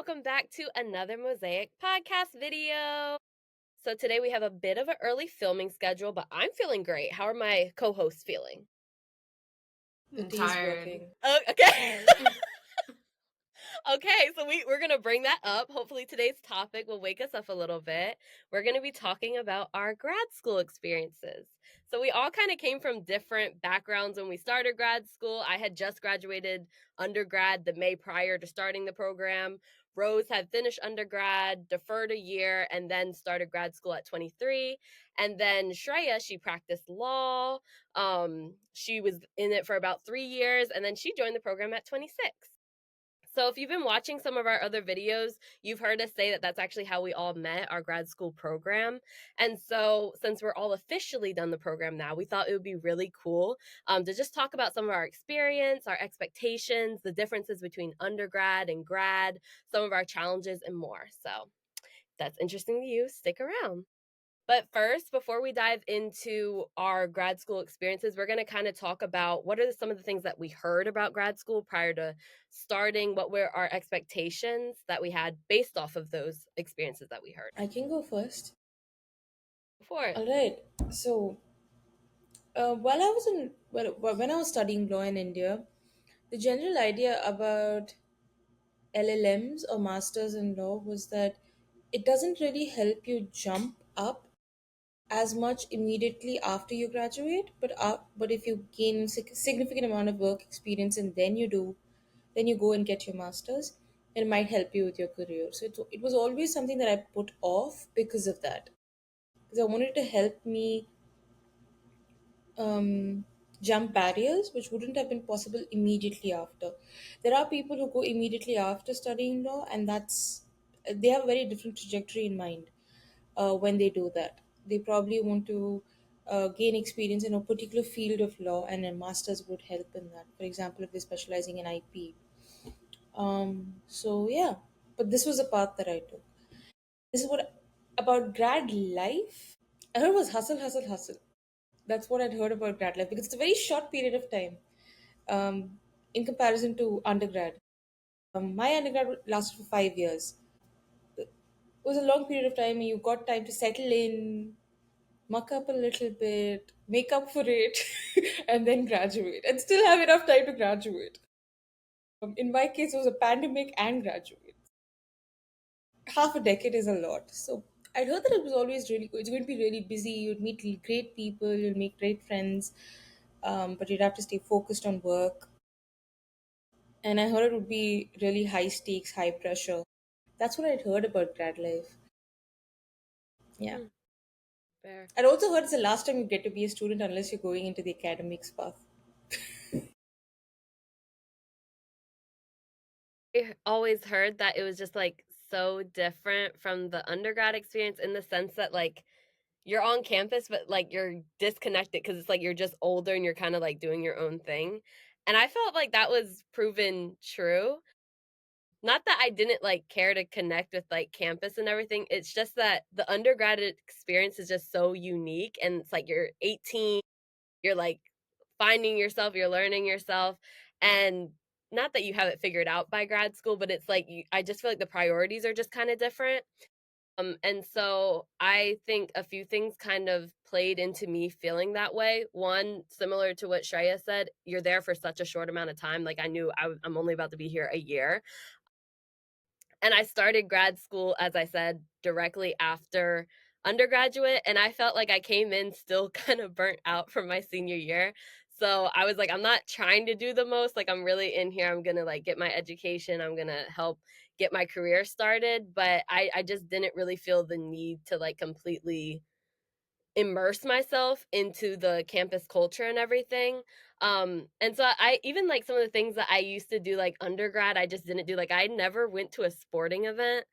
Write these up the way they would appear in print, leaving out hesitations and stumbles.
welcome back to another Mosaic podcast video. So today we have a bit of an early filming schedule, but I'm feeling great. How are my co-hosts feeling? The tea is Tired. working. Oh, okay. Okay, so we're going to bring that up. Hopefully today's topic will wake us up a little bit. We're going to be talking about our grad school experiences. So we all kind of came from different backgrounds when we started grad school. I had just graduated undergrad the May prior to starting the program. Rose had finished undergrad, deferred a year, and then started grad school at 23. And then Shreya, she practiced law. She was in it for about 3 years, and then she joined the program at 26. So if you've been watching some of our other videos, you've heard us say that that's actually how we all met, our grad school program. And so since we're all officially done the program now, we thought it would be really cool to just talk about some of our experience, our expectations, the differences between undergrad and grad, some of our challenges, and more. So if that's interesting to you, stick around. But first, before we dive into our grad school experiences, we're going to kind of talk about what are some of the things that we heard about grad school prior to starting, what were our expectations that we had based off of those experiences that we heard. I can go first. For it. All right. So, when I was studying law in India, the general idea about LLMs or masters in law was that it doesn't really help you jump up as much immediately after you graduate, but if you gain significant amount of work experience and then you go and get your masters, it might help you with your career. So it was always something that I put off because of that, because I wanted to help me um, jump barriers which wouldn't have been possible immediately after. There are people who go immediately after studying law, and they have a very different trajectory in mind when they do that. They probably want to gain experience in a particular field of law, and a master's would help in that. For example, if they're specializing in IP. So yeah, but this was a path that I took. This is what about grad life. I heard it was hustle, hustle, hustle. That's what I'd heard about grad life because it's a very short period of time in comparison to undergrad. My undergrad lasted for 5 years. It was a long period of time. You got time to settle in, muck up a little bit, make up for it, and then graduate, and still have enough time to graduate. In my case, it was a pandemic and graduate. Half a decade is a lot. So I'd heard that it was always really good. It's going to be really busy. You'd meet great people. You'll make great friends, but you'd have to stay focused on work. And I heard it would be really high stakes, high pressure. That's what I'd heard about grad life. Yeah. Fair. I'd also heard it's the last time you get to be a student unless you're going into the academics path. I always heard that it was just like so different from the undergrad experience in the sense that like you're on campus, but like you're disconnected because it's like you're just older and you're kind of like doing your own thing. And I felt like that was proven true. Not that I didn't like care to connect with like campus and everything. It's just that the undergraduate experience is just so unique. And it's like you're 18, you're like finding yourself, you're learning yourself. And not that you have it figured out by grad school, but it's like I just feel like the priorities are just kind of different. And so I think a few things kind of played into me feeling that way. One, similar to what Shreya said, you're there for such a short amount of time. Like I knew I'm only about to be here a year. And I started grad school, as I said, directly after undergraduate. And I felt like I came in still kind of burnt out from my senior year. So I was like, I'm not trying to do the most. Like, I'm really in here. I'm going to like get my education. I'm going to help get my career started. But I just didn't really feel the need to like completely immerse myself into the campus culture and everything. And so I even like some of the things that I used to do like undergrad, I just didn't do. Like I never went to a sporting event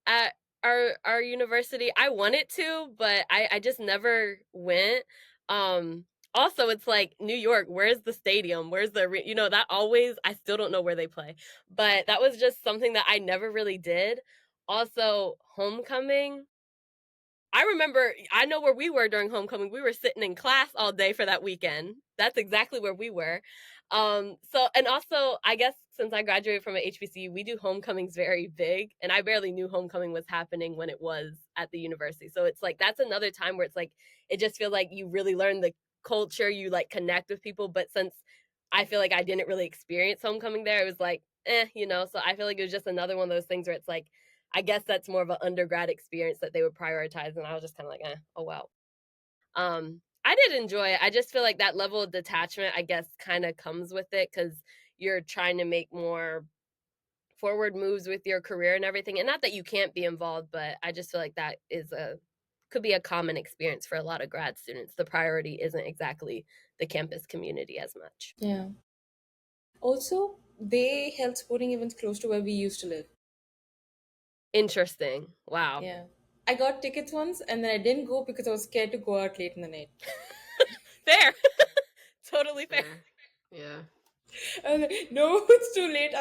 at our university. I wanted to, but I just never went. Also it's like New York, where's the stadium? Where's the that always I still don't know where they play. But that was just something that I never really did. Also, homecoming I remember I know where we were during homecoming. We were sitting in class all day for that weekend. That's exactly where we were. So and also I guess since I graduated from a HBCU, we do homecomings very big, and I barely knew homecoming was happening when it was at the university. So it's like that's another time where it's like it just feels like you really learn the culture, you like connect with people, but since I feel like I didn't really experience homecoming there, it was like, so I feel like it was just another one of those things where it's like I guess that's more of an undergrad experience that they would prioritize, and I was just kind of like, oh well. I did enjoy it. I just feel like that level of detachment, I guess, kind of comes with it because you're trying to make more forward moves with your career and everything. And not that you can't be involved, but I just feel like that is a could be a common experience for a lot of grad students. The priority isn't exactly the campus community as much. Yeah. Also, they held sporting events close to where we used to live. Interesting. Wow. Yeah. I got tickets once and then I didn't go because I was scared to go out late in the night. Fair. Totally fair. Fair. Yeah. I was like, no, it's too late.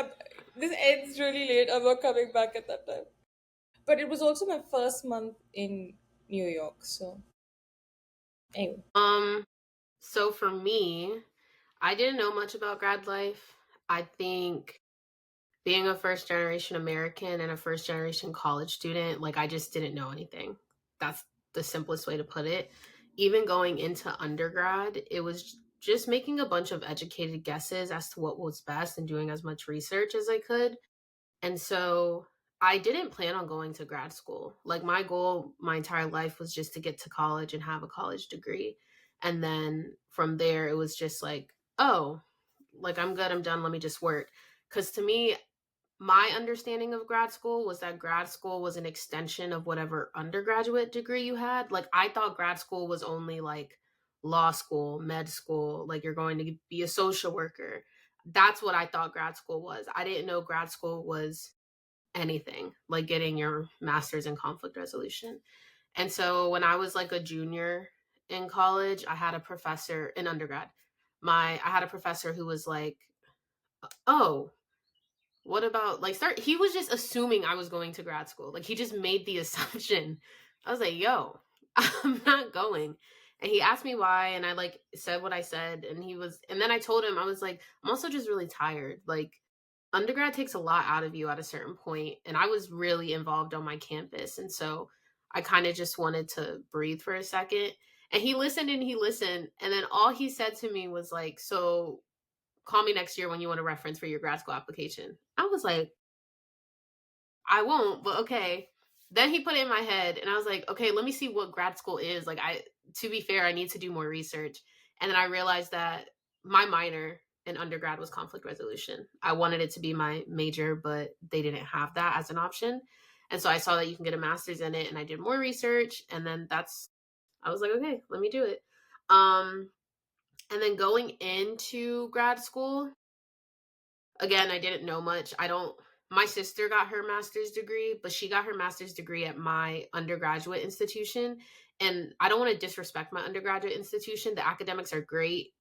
This ends really late. I'm not coming back at that time. But it was also my first month in New York. So, anyway. Um, so for me, I didn't know much about grad life. I think being a first generation American and a first generation college student, like I just didn't know anything. That's the simplest way to put it. Even going into undergrad, it was just making a bunch of educated guesses as to what was best and doing as much research as I could. And so I didn't plan on going to grad school. Like my goal my entire life was just to get to college and have a college degree. And then from there, it was just like, oh, like I'm good, I'm done, let me just work. Because to me, my understanding of grad school was that grad school was an extension of whatever undergraduate degree you had. Like I thought grad school was only like law school, med school, like you're going to be a social worker. That's what I thought grad school was. I didn't know grad school was anything like getting your master's in conflict resolution. And so when I was like a junior in college, I had a professor in undergrad. I had a professor who was like, "Oh, what about like start he was just assuming I was going to grad school. Like he just made the assumption. I was like, "Yo, I'm not going." And he asked me why and I like said what I said and then I told him I was like, "I'm also just really tired. Like undergrad takes a lot out of you at a certain point and I was really involved on my campus and so I kind of just wanted to breathe for a second." And he listened and then all he said to me was like, "So call me next year when you want a reference for your grad school application." I was like, "I won't, but okay." Then he put it in my head and I was like, "Okay, let me see what grad school is." Like to be fair, I need to do more research. And then I realized that my minor in undergrad was conflict resolution. I wanted it to be my major, but they didn't have that as an option. And so I saw that you can get a master's in it and I did more research and then I was like, "Okay, let me do it." Um and then going into grad school, again, I didn't know much. I don't My sister got her master's degree, but she got her master's degree at my undergraduate institution. And I don't want to disrespect my undergraduate institution. The academics are great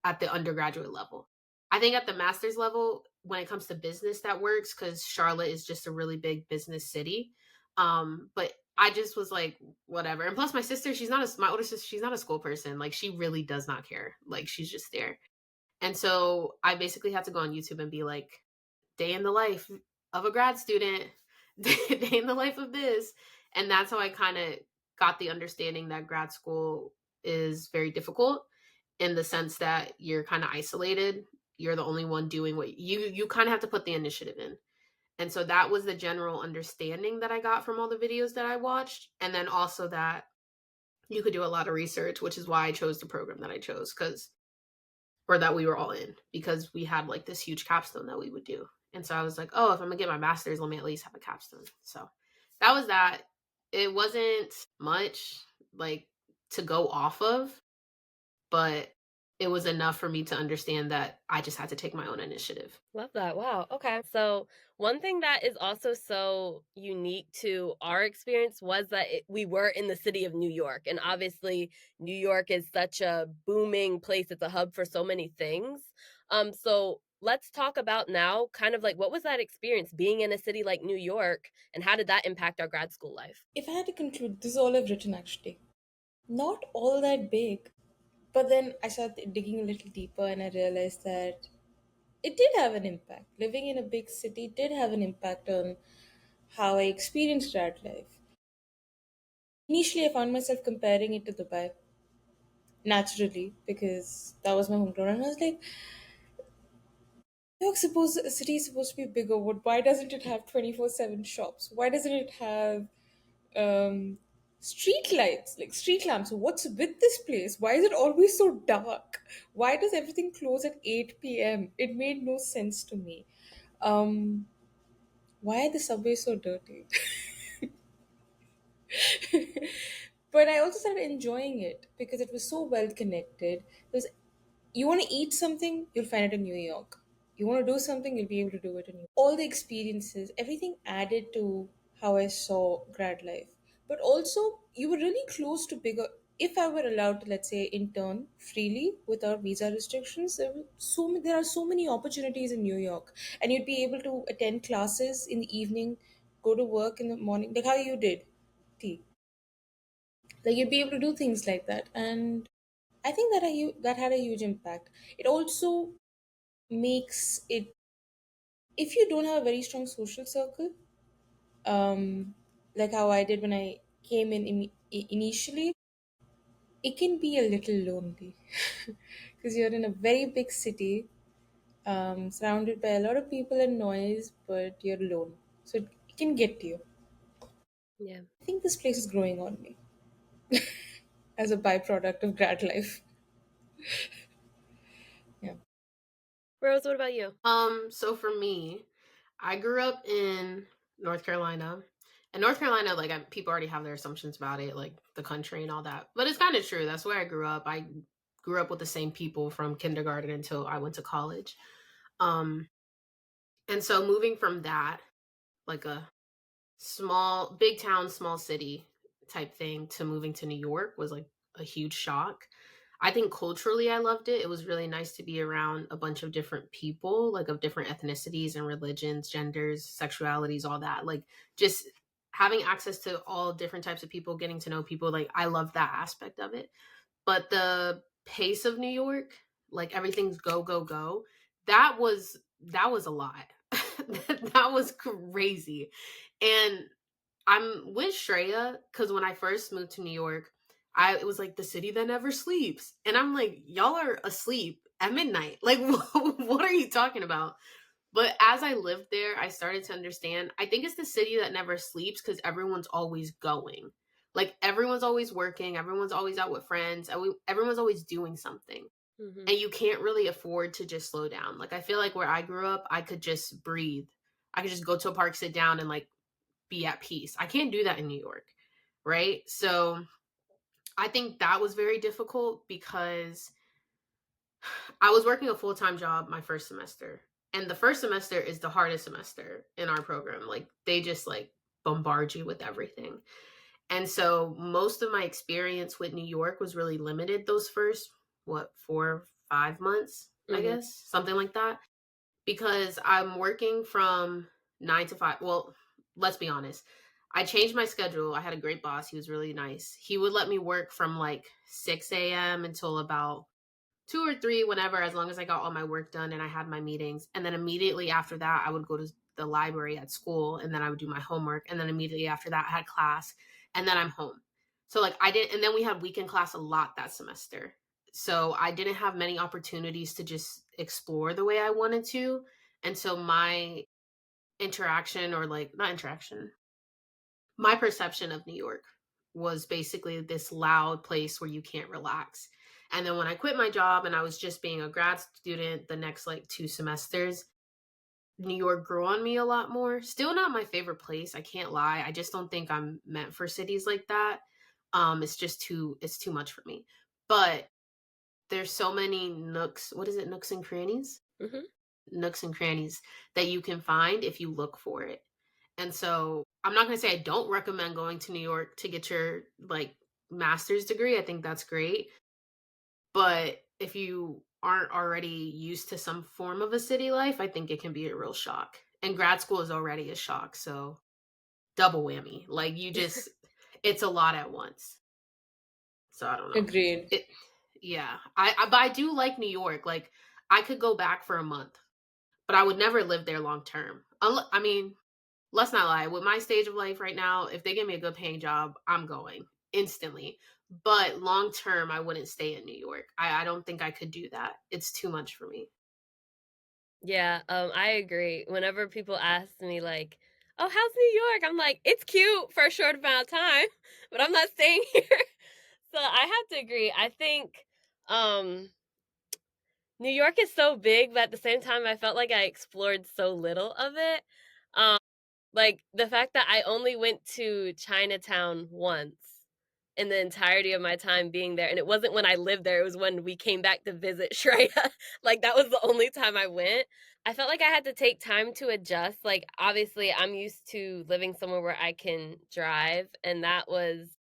at the undergraduate level. I think at the master's level, when it comes to business, that works because Charlotte is just a really big business city. But I just was like, whatever. And plus, my sister, my older sister, she's not a school person. Like, she really does not care. Like, she's just there. And so I basically had to go on YouTube and be like, day in the life of a grad student, day in the life of this. And that's how I kind of got the understanding that grad school is very difficult in the sense that you're kind of isolated. You're the only one doing what you kind of have to put the initiative in. And so that was the general understanding that I got from all the videos that I watched. And then also that you could do a lot of research, which is why I chose the program that I chose, because or that we were all in because we had like this huge capstone that we would do. And so I was like, oh, if I'm gonna get my master's, let me at least have a capstone. So that was that. It wasn't much like to go off of, but it was enough for me to understand that I just had to take my own initiative. Love that. Wow. Okay. So, one thing that is also so unique to our experience was that we were in the city of New York. And obviously, New York is such a booming place, it's a hub for so many things. So, let's talk about now kind of like what was that experience being in a city like New York and how did that impact our grad school life? If I had to conclude, this is all I've written actually. Not all that big. But then I started digging a little deeper and I realized that it did have an impact. Living in a big city did have an impact on how I experienced grad life. Initially, I found myself comparing it to Dubai naturally because that was my hometown. And I was like, New York supposed a city is supposed to be bigger. Why doesn't it have 24/7 shops? Why doesn't it have um, street lights, like street lamps? What's with this place? Why is it always so dark? Why does everything close at 8 p.m.? It made no sense to me. Um, why are the subways so dirty? But I also started enjoying it because it was so well connected. There's you want to eat something, you'll find it in New York. You want to do something, you'll be able to do it in New York. All the experiences, everything added to how I saw grad life. But also, you were really close to bigger. If I were allowed to, let's say, intern freely without visa restrictions, there are so many opportunities in New York, and you'd be able to attend classes in the evening, go to work in the morning, like how you did, T. Like you'd be able to do things like that, and I think that had a huge impact. It also makes it, if you don't have a very strong social circle, like how I did when I came in initially, it can be a little lonely because you're in a very big city, surrounded by a lot of people and noise, but you're alone. So it can get to you. Yeah. I think this place is growing on me as a byproduct of grad life. Yeah. Rose, what about you? So for me, I grew up in North Carolina. And North Carolina, like people already have their assumptions about it, like the country and all that. But it's kind of true. That's where I grew up. I grew up with the same people from kindergarten until I went to college. Um, and so moving from that, like a small, big town, small city type thing to moving to New York was like a huge shock. I think culturally I loved it. It was really nice to be around a bunch of different people, like of different ethnicities and religions, genders, sexualities, all that. Like just having access to all different types of people, getting to know people, like I love that aspect of it. But the pace of New York, like everything's go go go, that was a lot. That was crazy. And I'm with Shreya because when I first moved to New York, it was like the city that never sleeps. And I'm like, y'all are asleep at midnight. Like, what are you talking about? But as I lived there, I started to understand. I think it's the city that never sleeps because everyone's always going. Like, everyone's always working, everyone's always out with friends, everyone's always doing something. Hmm. And you can't really afford to just slow down. Like, I feel like where I grew up, I could just breathe. I could just go to a park, sit down, and like be at peace. I can't do that in New York, right? So I think that was very difficult because I was working a full time job my first semester. And the first semester is the hardest semester in our program. Like they just like bombard you with everything. And so most of my experience with New York was really limited those first, what, 4, 5 months, I Hmm. guess, something like that. Because I'm working from 9 to 5. Well, let's be honest. I changed my schedule. I had a great boss. He was really nice. He would let me work from like 6 a.m. until about 2 or 3, whenever, as long as I got all my work done and I had my meetings. And then immediately after that, I would go to the library at school and then I would do my homework. And then immediately after that, I had class and then I'm home. So, like, I didn't, and then we had weekend class a lot that semester. So, I didn't have many opportunities to just explore the way I wanted to. And so, my interaction, or like, not interaction, my perception of New York was basically this loud place where you can't relax. And then when I quit my job and I was just being a grad student the next like 2 semesters, New York grew on me a lot more. Still not my favorite place, I can't lie. I just don't think I'm meant for cities like that. It's too much for me. But there's so many nooks, what is it, nooks and crannies? Hmm. Nooks and crannies that you can find if you look for it. And so I'm not going to say I don't recommend going to New York to get your like master's degree. I think that's great. But if you aren't already used to some form of a city life, I think it can be a real shock. And grad school is already a shock, so double whammy. Like you just it's a lot at once. So I don't know. Agreed. It yeah. I but I do like New York. Like I could go back for a month, but I would never live there long term. I mean, let's not lie. With my stage of life right now, if they give me a good paying job, I'm going instantly. But long term, I wouldn't stay in New York. I don't think I could do that. It's too much for me. Yeah, I agree. Whenever people ask me like, "Oh, how's New York?" I'm like, "It's cute for a short amount of time, but I'm not staying here." So I have to agree. I think um New York is so big, but at the same time I felt like I explored so little of it. Um like the fact that I only went to Chinatown once in the entirety of my time being there, and it wasn't when I lived there, it was when we came back to visit Shreya. Like that was the only time I went. I felt like I had to take time to adjust. Like obviously I'm used to living somewhere where I can drive, and that was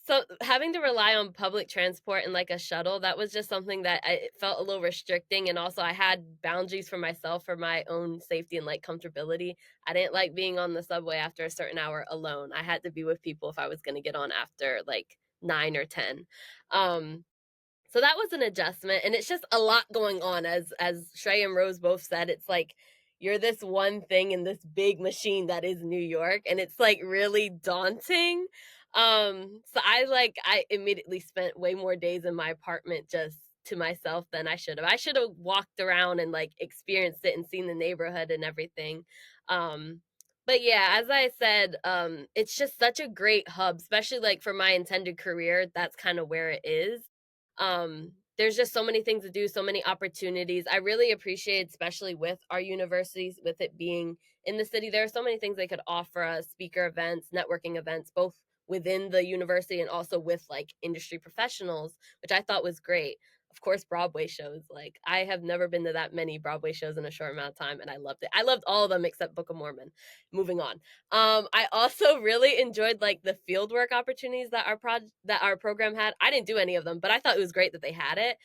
so having to rely on public transport and like a shuttle, that was just something that it felt a little restricting. And also, I had boundaries for myself for my own safety and like comfortability. I didn't like being on the subway after a certain hour alone. I had to be with people if I was going to get on after like 9 or 10. Um, so that was an adjustment, and it's just a lot going on. As Shrey and Rose both said, it's like you're this one thing in this big machine that is New York, and it's like really daunting. So I immediately spent way more days in my apartment just to myself than I should have. I should have walked around and like experienced it and seen the neighborhood and everything. Um but yeah, as I said, it's just such a great hub, especially like for my intended career. That's kind of where it is. There's just so many things to do, so many opportunities. I really appreciate, especially with our universities, with it being in the city, there are so many things they could offer us: speaker events, networking events, both within the university and also with like industry professionals, which I thought was great. Of course, Broadway shows. Like I have never been to that many Broadway shows in a short amount of time, and I loved it. I loved all of them except Book of Mormon. Moving on. I also really enjoyed like the fieldwork opportunities that our program had. I didn't do any of them, but I thought it was great that they had it,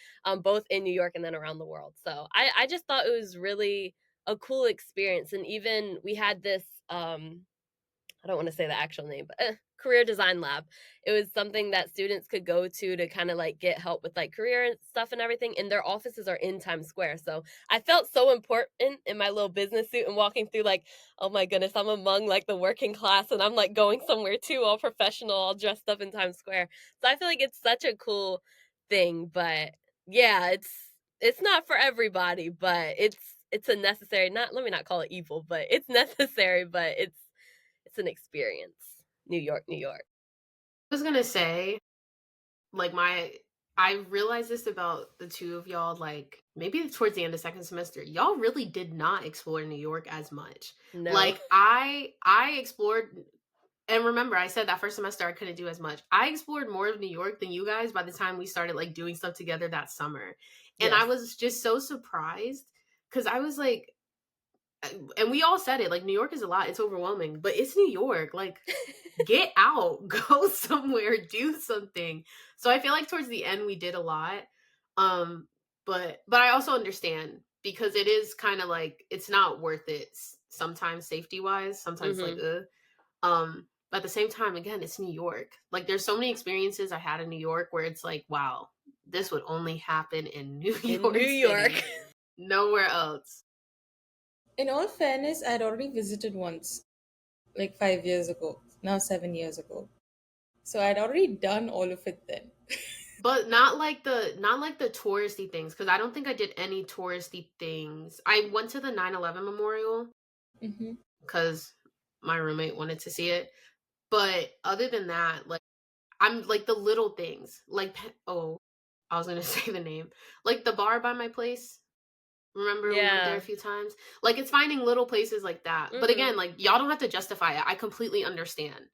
both in New York and then around the world. So I just thought it was really a cool experience. And even we had this I don't want to say the actual name, but career design lab. It was something that students could go to kind of like get help with like career and stuff and everything. And their offices are in Times Square. So I felt so important in my little business suit and walking through like, oh my goodness, I'm among like the working class and I'm like going somewhere too, all professional, all dressed up in Times Square. So I feel like it's such a cool thing. But yeah, it's not for everybody, but it's a necessary, not, let me not call it evil, but it's necessary, but it's an experience. New York, New York. I was gonna say, like I realized this about the two of y'all, like maybe towards the end of second semester. Y'all really did not explore New York as much. No. Like I explored, and remember I said that first semester I couldn't do as much. I explored more of New York than you guys by the time we started like doing stuff together that summer. And I Yes. was just so surprised because I was like, and we all said it, like New York is a lot, it's overwhelming, but it's New York. Like get out, go somewhere, do something. So I feel like towards the end we did a lot. Um but I also understand because it is kind of like it's not worth it sometimes safety wise. Sometimes like Mhm. but at the same time again it's New York. Like there's so many experiences I had in New York where it's like wow, this would only happen in New In New York York. City, nowhere else. In all fairness, I'd already visited once, like 5 years ago, now 7 years ago. So I'd already done all of it then. But not like the touristy things because I don't think I did any touristy things. I went to the 9/11 memorial Hmm. because my roommate wanted to see it. But other than that, like I'm like the little things. Like oh, I was gonna say the name. Like the bar by my place. Remember we went there a Yeah. few times? Like it's finding little places like that. But Mhm. again, like y'all don't have to justify it. I completely understand.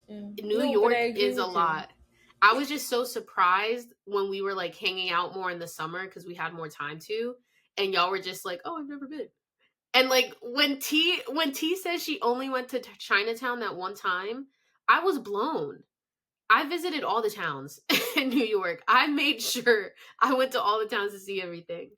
Yeah. New No, but I York agree is a with you. lot. I was just so surprised when we were like hanging out more in the summer because we had more time to, and y'all were just like, "Oh, I've never been." And like when T says she only went to Chinatown that one time, I was blown. I visited all the towns in New York. I made sure I went to all the towns to see everything.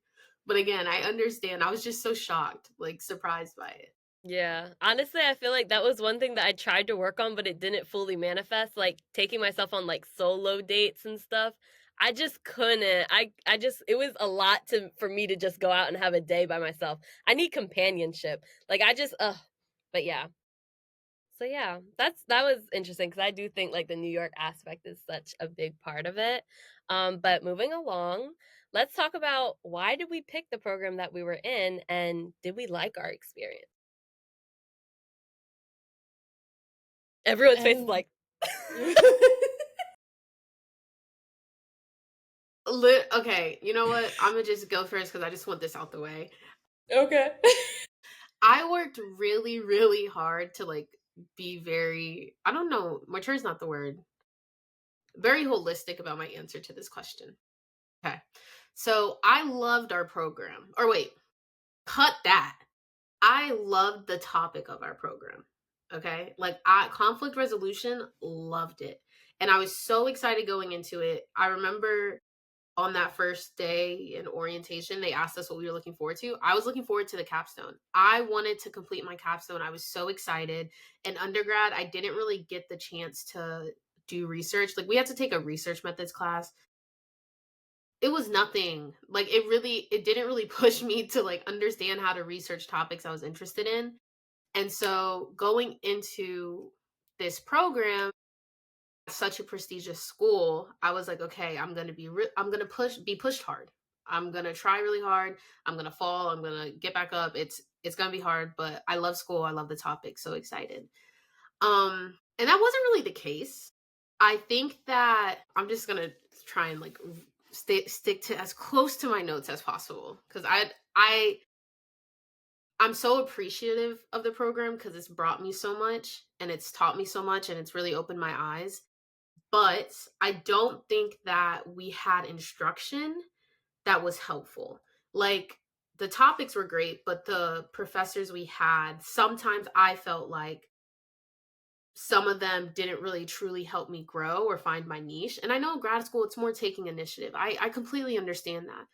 But again, I understand. I was just so shocked, like surprised by it. Yeah. Honestly, I feel like that was one thing that I tried to work on, but it didn't fully manifest. Like taking myself on like solo dates and stuff. I just couldn't. I just it was a lot to for me to just go out and have a day by myself. I need companionship. Like I just but yeah. So yeah, that was interesting because I do think like the New York aspect is such a big part of it. But moving along, let's talk about why did we pick the program that we were in and did we like our experience? Everyone's face is And like, Okay, you know what? I'm gonna just go first because I just want this out the way. okay. I worked really, really hard to like be very, I don't know, mature is not the word, very holistic about my answer to this question. Okay. So I loved our program. Or wait, cut that. I loved the topic of our program. Okay. Like conflict resolution, loved it. And I was so excited going into it. I remember on that first day in orientation, they asked us what we were looking forward to. I was looking forward to the capstone. I wanted to complete my capstone. I was so excited. In undergrad, I didn't really get the chance to do research. Like we had to take a research methods class. It was nothing. Like it didn't really push me to like understand how to research topics I was interested in. And so going into this program, such a prestigious school, I was like, okay, I'm going to be pushed hard. I'm going to try really hard. I'm going to fall. I'm going to get back up. It's going to be hard, but I love school. I love the topic. So excited. And that wasn't really the case. I think that I'm just going to try and like stick to as close to my notes as possible cuz I'm so appreciative of the program cuz it's brought me so much and it's taught me so much and it's really opened my eyes. But I don't think that we had instruction that was helpful. Like the topics were great, but the professors we had, sometimes I felt like some of them didn't really truly help me grow or find my niche. And I know grad school, it's more taking initiative. I completely understand that.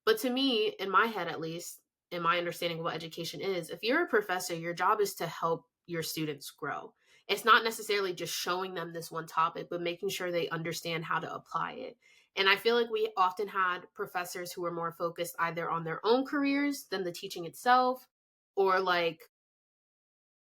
But to me, in my head at least, in my understanding of what education is, if you're a professor, your job is to help your students grow. It's not necessarily just showing them this one topic, but making sure they understand how to apply it. And I feel like we often had professors who were more focused either on their own careers than the teaching itself, or like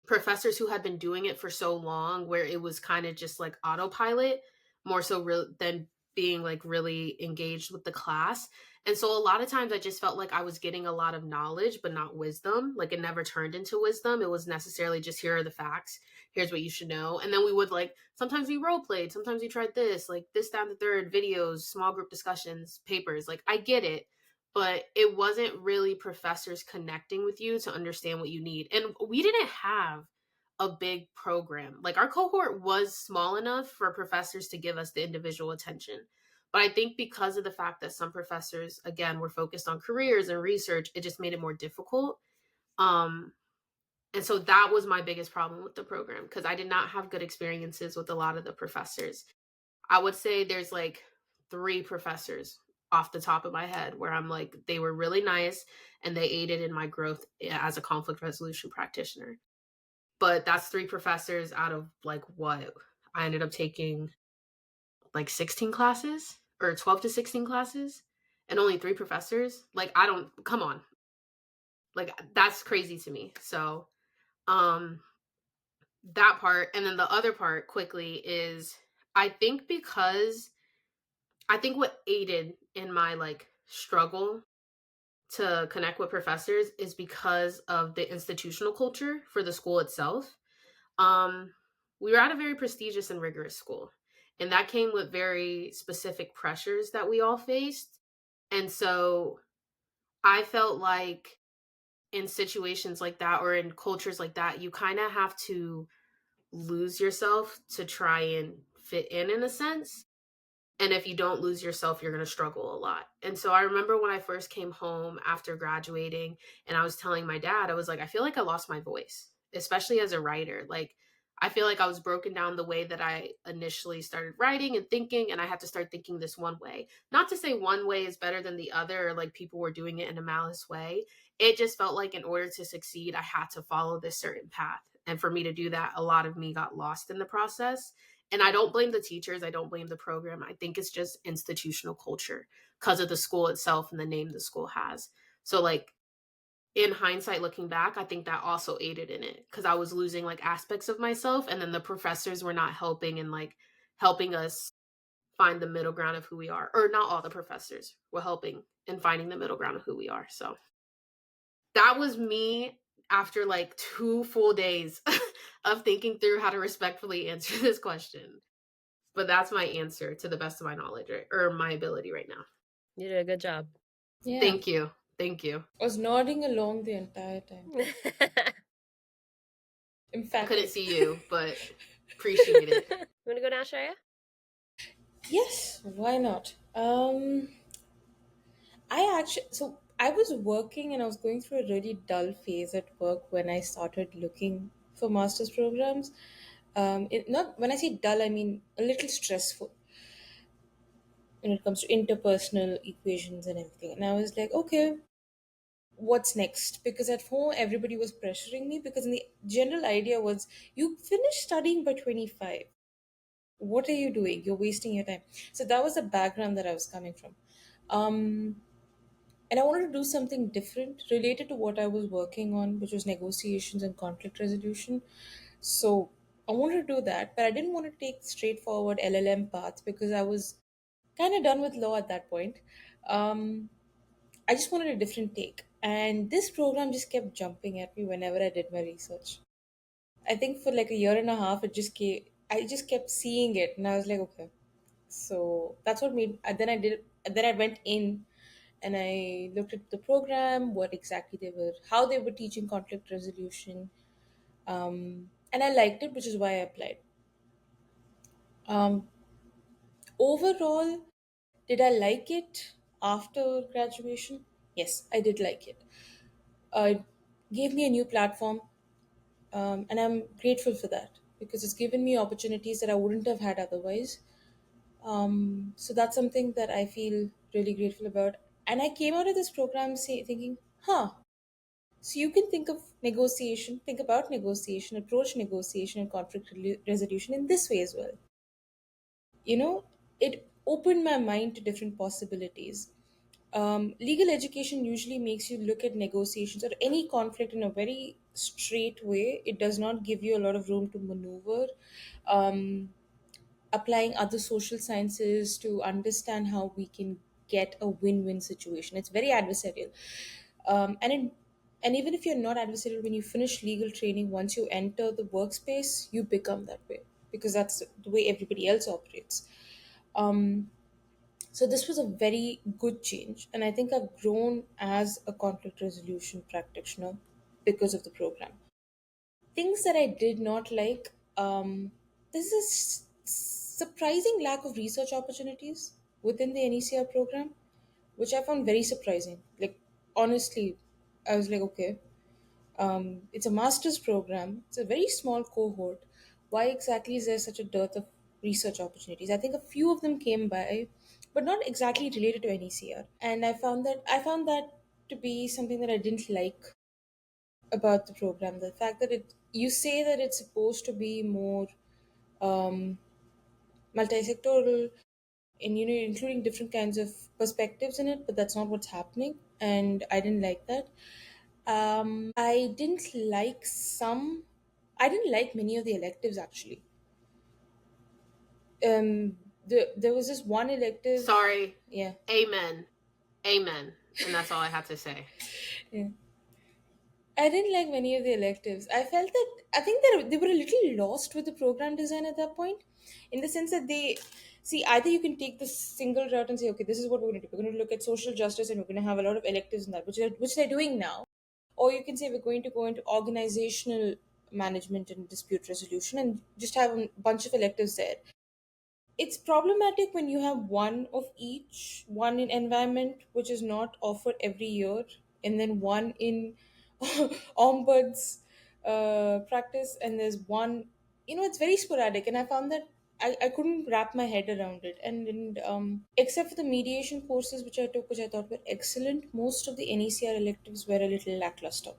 professors who had been doing it for so long where it was kind of just like autopilot more so than being like really engaged with the class. And so a lot of times I just felt like I was getting a lot of knowledge but not wisdom. Like it never turned into wisdom. It was necessarily just here are the facts, here's what you should know. And then we would like sometimes we role played, sometimes we tried this, like this, down the third, videos, small group discussions, papers. Like I get it, but it wasn't really professors connecting with you to understand what you need. And we didn't have a big program. Like our cohort was small enough for professors to give us the individual attention. But I think because of the fact that some professors, again, were focused on careers and research, it just made it more difficult. Um, and so that was my biggest problem with the program because I did not have good experiences with a lot of the professors. I would say there's like 3 professors off the top of my head where I'm like, they were really nice and they aided in my growth as a conflict resolution practitioner. But that's 3 professors out of like what? I ended up taking like 16 classes or 12 to 16 classes and only 3 professors. Like, I don't, come on. Like, that's crazy to me. So, um, that part. And then the other part quickly is I think because I think what aided in my like struggle to connect with professors is because of the institutional culture for the school itself. Um, we were at a very prestigious and rigorous school, and that came with very specific pressures that we all faced. And so I felt like in situations like that or in cultures like that, you kind of have to lose yourself to try and fit in a sense. And if you don't lose yourself, you're going to struggle a lot. And so I remember when I first came home after graduating and I was telling my dad, I was like, I feel like I lost my voice, especially as a writer. Like, I feel like I was broken down the way that I initially started writing and thinking, and I had to start thinking this one way. Not to say one way is better than the other, or like people were doing it in a malice way. It just felt like in order to succeed, I had to follow this certain path. And for me to do that, a lot of me got lost in the process. And I don't blame the teachers, I don't blame the program. I think it's just institutional culture because of the school itself and the name the school has. So, like, in hindsight looking back, I think that also aided in it because I was losing like aspects of myself, and then the professors were not helping and like helping us find the middle ground of who we are. Or not all the professors were helping in finding the middle ground of who we are. So that was me after like 2 full days of thinking through how to respectfully answer this question. But that's my answer to the best of my knowledge, right? Or my ability right now. You did a good job. Yeah. Thank you. Thank you. I was nodding along the entire time. You I couldn't Emphatic. see you, but appreciate it. want to go now, Shreya? Yes, why not? I was working and I was going through a really dull phase at work when I started looking for master's programs. Not when I say dull, I mean a little stressful when it comes to interpersonal equations and everything. And I was like, okay, what's next? Because at home everybody was pressuring me because the general idea was you finish studying by 25. What are you doing? You're wasting your time. So that was the background that I was coming from. Um, and I wanted to do something different related to what I was working on, which was negotiations and conflict resolution. So I wanted to do that, but I didn't want to take straightforward LLM path because I was kind of done with law at that point. Um, I just wanted a different take, and this program just kept jumping at me whenever I did my research. I think for like a year and a half, it just came. I just kept seeing it, and I was like, okay. So that's what made. Then I did. Then I went in, and I looked at the program, what exactly they were, how they were teaching conflict resolution, and I liked it, which is why I applied. Um, Overall, did I like it after graduation? Yes, I did like it. It gave me a new platform, and I'm grateful for that because it's given me opportunities that I wouldn't have had otherwise. So that's something that I feel really grateful about. And I came out of this program thinking, huh, so you can think about negotiation, approach negotiation and conflict resolution in this way as well. You know, it opened my mind to different possibilities. Legal education usually makes you look at negotiations or any conflict in a very straight way. It does not give you a lot of room to maneuver. Um, Applying other social sciences to understand how we can get a win-win situation. It's very adversarial, and and even if you're not adversarial, when you finish legal training, once you enter the workspace, you become that way because that's the way everybody else operates. Um, so this was a very good change, and I think I've grown as a conflict resolution practitioner because of the program. Things that I did not like. There's a surprising lack of research opportunities within the NECR program, which I found very surprising. Like, honestly, I was like, okay, it's a master's program, it's a very small cohort. Why exactly is there such a dearth of research opportunities? I think a few of them came by, but not exactly related to NECR. And I found that to be something that I didn't like about the program. The fact that you say that it's supposed to be more um, multi-sectoral and including different kinds of perspectives in it, but that's not what's happening, and I didn't like that. I didn't like I didn't like many of the electives actually. There was this one elective. Sorry. Yeah. Amen. Amen. And that's all I have to say. Yeah. I didn't like many of the electives. I think that they were a little lost with the program design at that point, in the sense that they see either you can take the single route and say, okay, this is what we're going to do. We're going to look at social justice and we're going to have a lot of electives in that, which they're doing now, or you can say we're going to go into organizational management and dispute resolution and just have a bunch of electives there. It's problematic when you have one of each, one in environment which is not offered every year, and then one in ombuds practice, and there's one it's very sporadic, and I found that I couldn't wrap my head around it. And except for the mediation courses which I took, which I thought were excellent, most of the NECR electives were a little lackluster.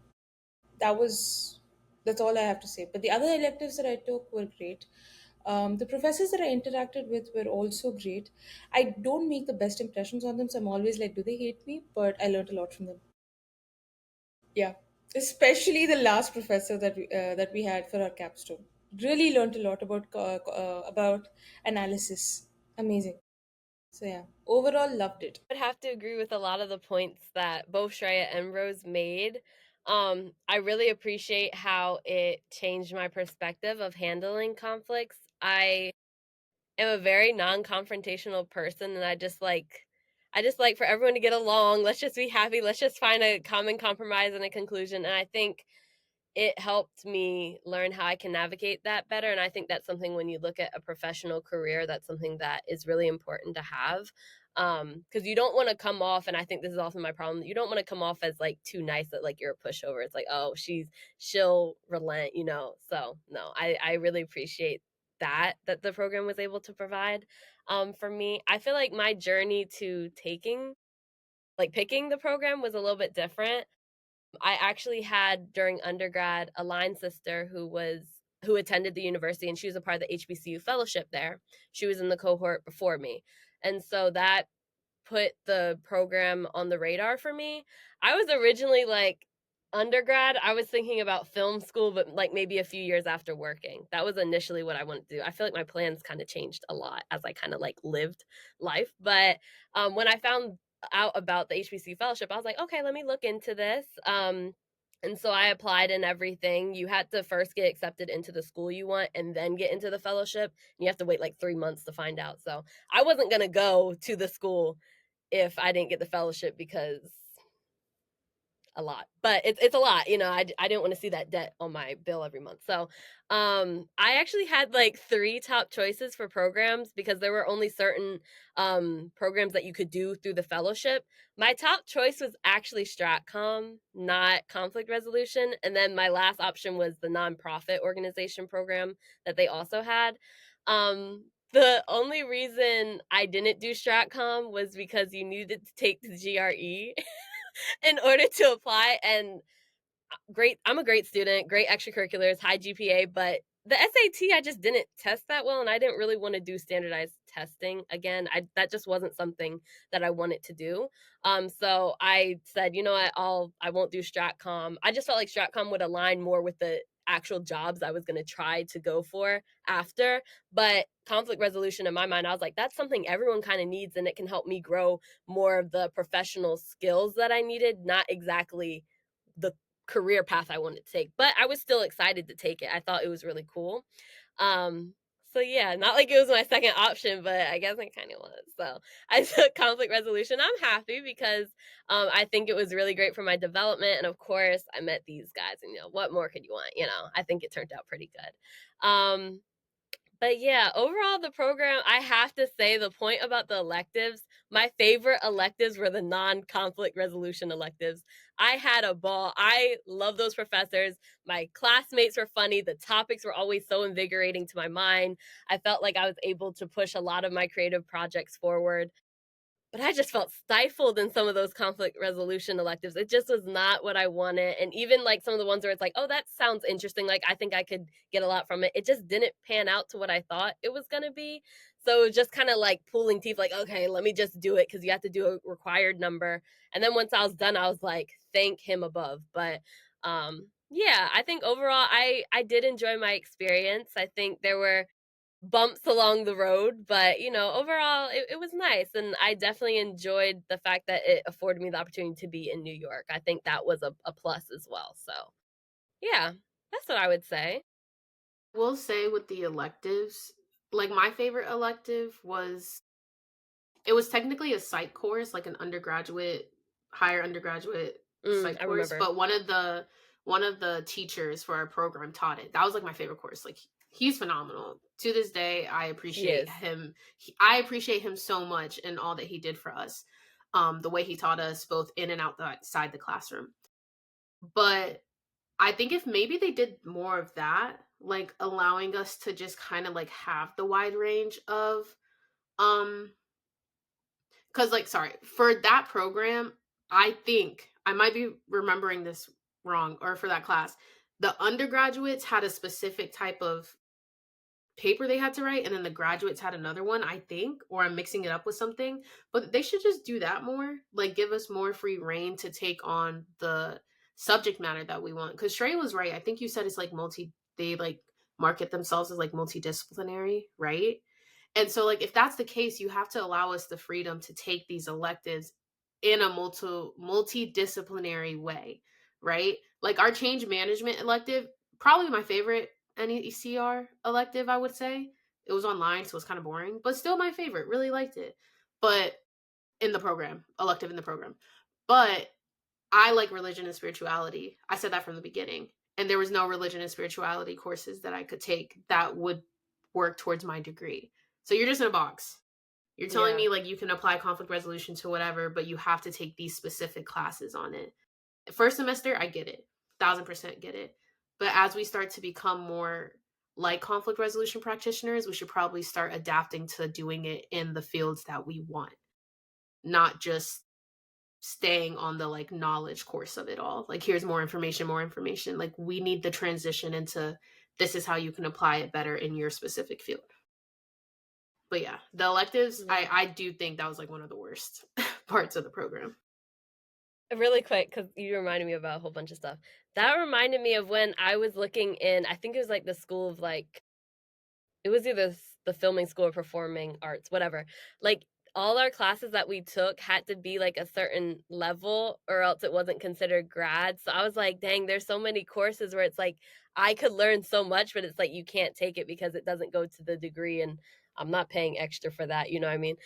That was that's all I have to say. But the other electives that I took were great. The professors that I interacted with were also great. I don't make the best impressions on them, so I'm always like, do they hate me? But I learned a lot from them. Yeah, especially the last professor that we had for our capstone. Really learned a lot about analysis. Amazing. So yeah, overall loved it. I would have to agree with a lot of the points that both Shreya and Rose made. I really appreciate how it changed my perspective of handling conflicts. I am a very non-confrontational person, and I just like for everyone to get along. Let's just be happy. Let's just find a common compromise and a conclusion. And I think it helped me learn how I can navigate that better. And I think that's something when you look at a professional career, that's something that is really important to have. Because you don't want to come off, and I think this is also my problem. You don't want to come off as like too nice that like you're a pushover. It's like, oh, she'll relent. So no, I really appreciate that the program was able to provide. For me, I feel like my journey to picking the program was a little bit different. I actually had during undergrad a line sister who attended the university, and she was a part of the HBCU fellowship there. She was in the cohort before me. And so that put the program on the radar for me. I was originally like undergrad, I was thinking about film school, but like maybe a few years after working. That was initially what I wanted to do. I feel like my plans kind of changed a lot as I kind of like lived life. But when I found out about the HBC fellowship, I was like, okay, let me look into this. And so I applied and everything. You had to first get accepted into the school you want and then get into the fellowship. And you have to wait like 3 months to find out. So I wasn't going to go to the school if I didn't get the fellowship because a lot, but it's a lot. I didn't want to see that debt on my bill every month. So I actually had like three top choices for programs because there were only certain programs that you could do through the fellowship. My top choice was actually Stratcom, not conflict resolution, and then my last option was the nonprofit organization program that they also had. The only reason I didn't do Stratcom was because you needed to take the GRE in order to apply. And great, I'm a great student, great extracurriculars, high GPA, but the SAT I just didn't test that well, and I didn't really want to do standardized testing again. That just wasn't something that I wanted to do. So I said, you know what, I won't do Stratcom. I just felt like Stratcom would align more with the actual jobs I was going to try to go for after. But conflict resolution, in my mind, I was like, that's something everyone kind of needs, and it can help me grow more of the professional skills that I needed, not exactly the career path I wanted to take. But I was still excited to take it. I thought it was really cool. Um, so yeah, not like it was my second option, but I guess it kind of was. So I took conflict resolution. I'm happy because I think it was really great for my development, and of course, I met these guys. And what more could you want? I think it turned out pretty good. But yeah, overall, the program, I have to say the point about the electives, my favorite electives were the non conflict resolution electives. I had a ball. I love those professors. My classmates were funny. The topics were always so invigorating to my mind. I felt like I was able to push a lot of my creative projects forward, but I just felt stifled in some of those conflict resolution electives. It just was not what I wanted. And even like some of the ones where it's like, oh, that sounds interesting. Like, I think I could get a lot from it. It just didn't pan out to what I thought it was going to be. So it was just kind of like pulling teeth, like, okay, let me just do it because you have to do a required number. And then once I was done, I was like, thank him above. But yeah, I think overall, I did enjoy my experience. I think there were bumps along the road, but overall it was nice, and I definitely enjoyed the fact that it afforded me the opportunity to be in New York. I think that was a plus as well. So yeah, that's what I would say. Will say with the electives, like my favorite elective was, it was technically a psych course, like an undergraduate, higher undergraduate psych I course, remember. but one of the teachers for our program taught it. That was like my favorite course. Like, he's phenomenal. To this day, I He appreciate is. him. I appreciate him so much and all that he did for us. The way he taught us both in and outside the classroom. But I think if maybe they did more of that, like allowing us to just kind of like have the wide range of um cuz like sorry, for that program, I think I might be remembering this wrong or for that class, the undergraduates had a specific type of paper they had to write and then the graduates had another one, I think, or I'm mixing it up with something. But they should just do that more, like give us more free reign to take on the subject matter that we want. Because Shrey was right, I think you said it's like multi, they like market themselves as like multidisciplinary, right? And so like if that's the case, you have to allow us the freedom to take these electives in a multidisciplinary way, right? Like our change management elective, probably my favorite NECR elective, I would say. It was online, so it was kind of boring, but still my favorite. Really liked it. But in the program, elective in the program. But I like religion and spirituality. I said that from the beginning. And there was no religion and spirituality courses that I could take that would work towards my degree. So you're just in a box. You're telling Yeah. me like you can apply conflict resolution to whatever, but you have to take these specific classes on it. First semester, I get it. 1000% get it. But as we start to become more like conflict resolution practitioners, we should probably start adapting to doing it in the fields that we want, not just staying on the like knowledge course of it all. Like here's more information, more information. Like we need the transition into this is how you can apply it better in your specific field. But yeah, the electives, Yeah. I do think that was like one of the worst parts of the program. Really quick, because you reminded me about a whole bunch of stuff. That reminded me of when I was looking in, I think it was like the school of like, it was either the filming school or performing arts, whatever. Like all our classes that we took had to be like a certain level or else it wasn't considered grad. So I was like, dang, there's so many courses where it's like I could learn so much, but it's like you can't take it because it doesn't go to the degree and I'm not paying extra for that, you know what I mean?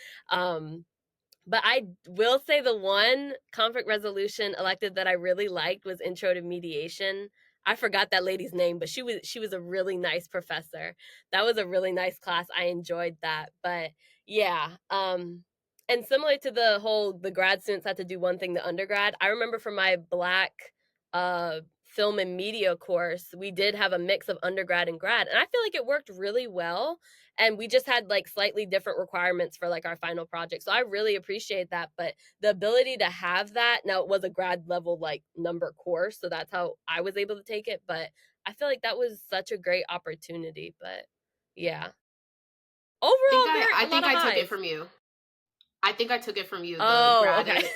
But I will say the one conflict resolution elective that I really liked was intro to mediation. I forgot that lady's name, but she was a really nice professor. That was a really nice class. I enjoyed that. But yeah, and similar to the grad students had to do one thing the undergrad. I remember for my black film and media course, we did have a mix of undergrad and grad, and I feel like it worked really well, and we just had like slightly different requirements for like our final project. So I really appreciate that. But the ability to have that, now it was a grad level like number course, so that's how I was able to take it. But I feel like that was such a great opportunity. But yeah, overall, very I a lot think of I took it highs. from you. I think I took it from you, the Oh, grad okay.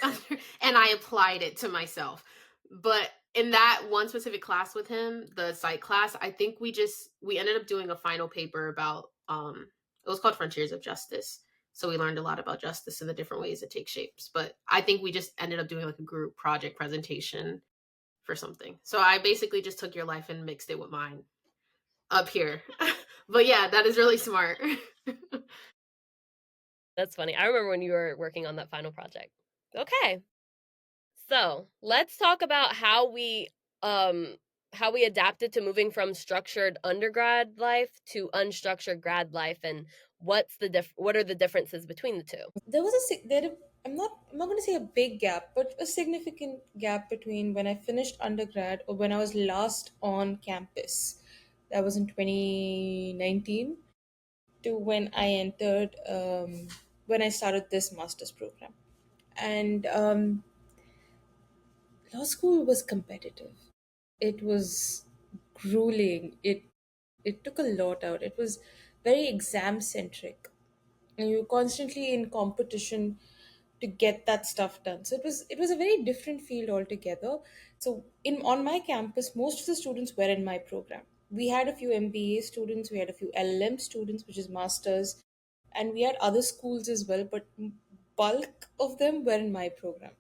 and I applied it to myself. But in that one specific class with him, the psych class, I think we ended up doing a final paper about it was called Frontiers of Justice. So we learned a lot about justice and the different ways it takes shapes. But I think we just ended up doing like a group project presentation for something. So I basically just took your life and mixed it with mine up here. But yeah, that is really smart. That's funny. I remember when you were working on that final project. Okay. So let's talk about how we adapted to moving from structured undergrad life to unstructured grad life, and what are the differences between the two? There was a I'm not going to say a big gap, but a significant gap between when I finished undergrad or when I was last on campus. That was in 2019 to when I entered when I started this master's program. And law school was competitive. It was grueling. It took a lot out. It was very exam centric, and you're constantly in competition to get that stuff done. So it was a very different field altogether. So in on my campus, most of the students were in my program. We had a few MBA students, we had a few LLM students, which is masters, and we had other schools as well, but bulk of them were in my program.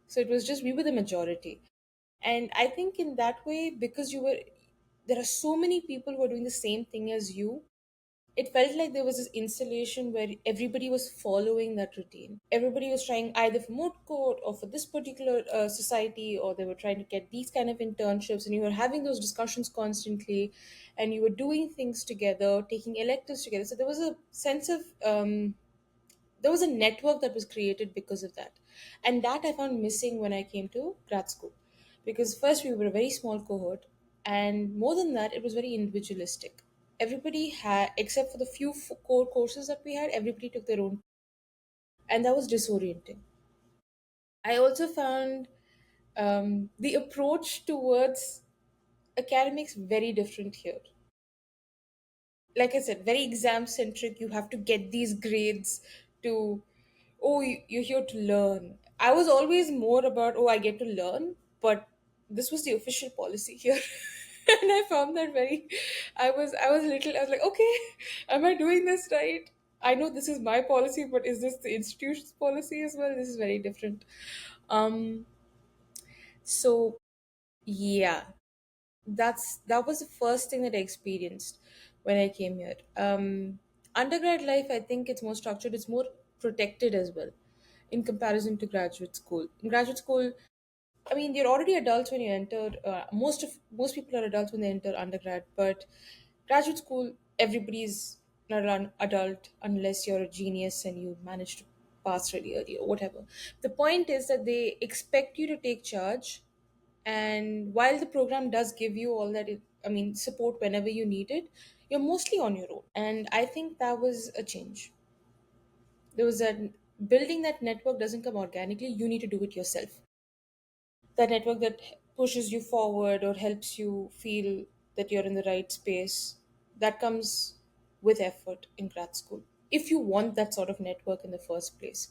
So it was just we were the majority. And I think in that way, because there are so many people who are doing the same thing as you, it felt like there was this installation where everybody was following that routine. Everybody was trying either for moot court or for this particular society, or they were trying to get these kind of internships, and you were having those discussions constantly, and you were doing things together, taking electives together. So there was a sense of there was a network that was created because of that, and that I found missing when I came to grad school, because first we were a very small cohort. And more than that, it was very individualistic. Everybody had, except for the few core courses that we had, everybody took their own, and that was disorienting. I also found the approach towards academics very different here. Like I said, very exam centric. You have to get these grades to, oh, you're here to learn. I was always more about, oh, I get to learn, but this was the official policy here. And I found that very, I was like, okay, am I doing this right? I know this is my policy, but is this the institution's policy as well? This is very different. Um, so yeah, that was the first thing that I experienced when I came here. Undergrad life, I think it's more structured. It's more protected as well, in comparison to graduate school. In graduate school, I mean, you're already adults when you enter. Most people are adults when they enter undergrad, but graduate school, everybody's not an adult unless you're a genius and you manage to pass really early or whatever. The point is that they expect you to take charge, and while the program does give you all that, I mean, support whenever you need it, you're mostly on your own. And I think that was a change. There was that building that network doesn't come organically. You need to do it yourself. That network that pushes you forward or helps you feel that you're in the right space, that comes with effort in grad school. If you want that sort of network in the first place.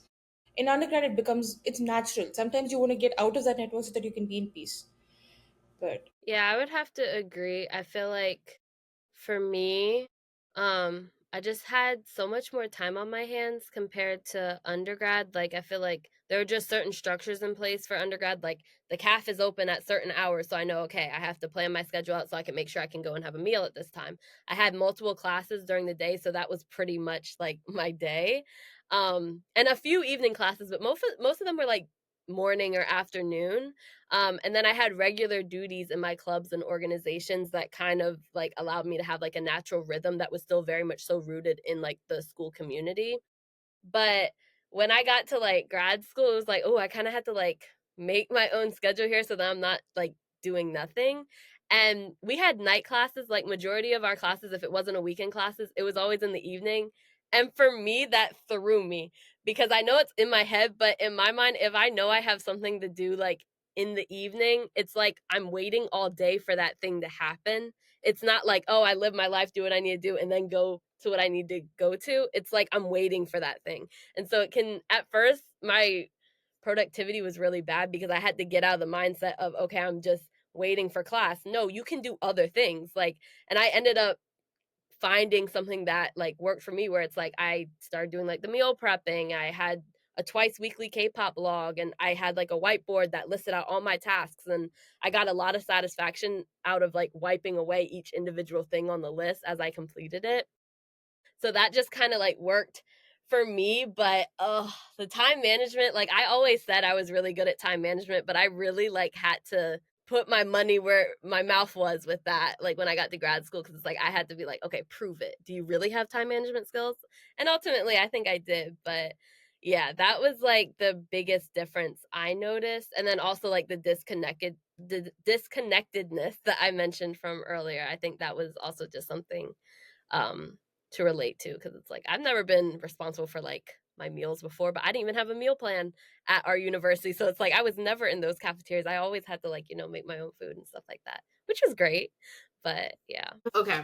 In undergrad, it's natural. Sometimes you want to get out of that network so that you can be in peace. But Yeah, I would have to agree. I feel like for me, I just had so much more time on my hands compared to undergrad. Like I feel like there are just certain structures in place for undergrad. Like the caf is open at certain hours, so I know okay, I have to plan my schedule out so I can make sure I can go and have a meal at this time. I had multiple classes during the day, so that was pretty much like my day. And a few evening classes, but most of them were like morning or afternoon. And then I had regular duties in my clubs and organizations that kind of like allowed me to have like a natural rhythm that was still very much so rooted in like the school community. But when I got to like grad school, it was like, oh, I kind of had to like make my own schedule here so that I'm not like doing nothing. And we had night classes, like majority of our classes, if it wasn't a weekend classes, it was always in the evening. And for me, that threw me because I know it's in my head, but in my mind, if I know I have something to do like in the evening, it's like I'm waiting all day for that thing to happen. It's not like, oh, I live my life, do what I need to do, and then go to what I need to go to. It's like I'm waiting for that thing. And so it can, at first, my productivity was really bad because I had to get out of the mindset of, okay, I'm just waiting for class. No, you can do other things. Like, and I ended up finding something that like worked for me where it's like I started doing like the meal prepping. I had a twice weekly K-pop blog and I had like a whiteboard that listed out all my tasks and I got a lot of satisfaction out of like wiping away each individual thing on the list as I completed it. So that just kind of like worked for me, but the time management, like I always said I was really good at time management, but I really like had to put my money where my mouth was with that like when I got to grad school because it's like I had to be like, okay, prove it. Do you really have time management skills? And ultimately I think I did, but yeah, that was like the biggest difference I noticed. And then also like the disconnectedness that I mentioned from earlier. I think that was also just something um to relate to because it's like I've never been responsible for like my meals before, but I didn't even have a meal plan at our university. So it's like I was never in those cafeterias. I always had to like, make my own food and stuff like that, which was great. But yeah. Okay.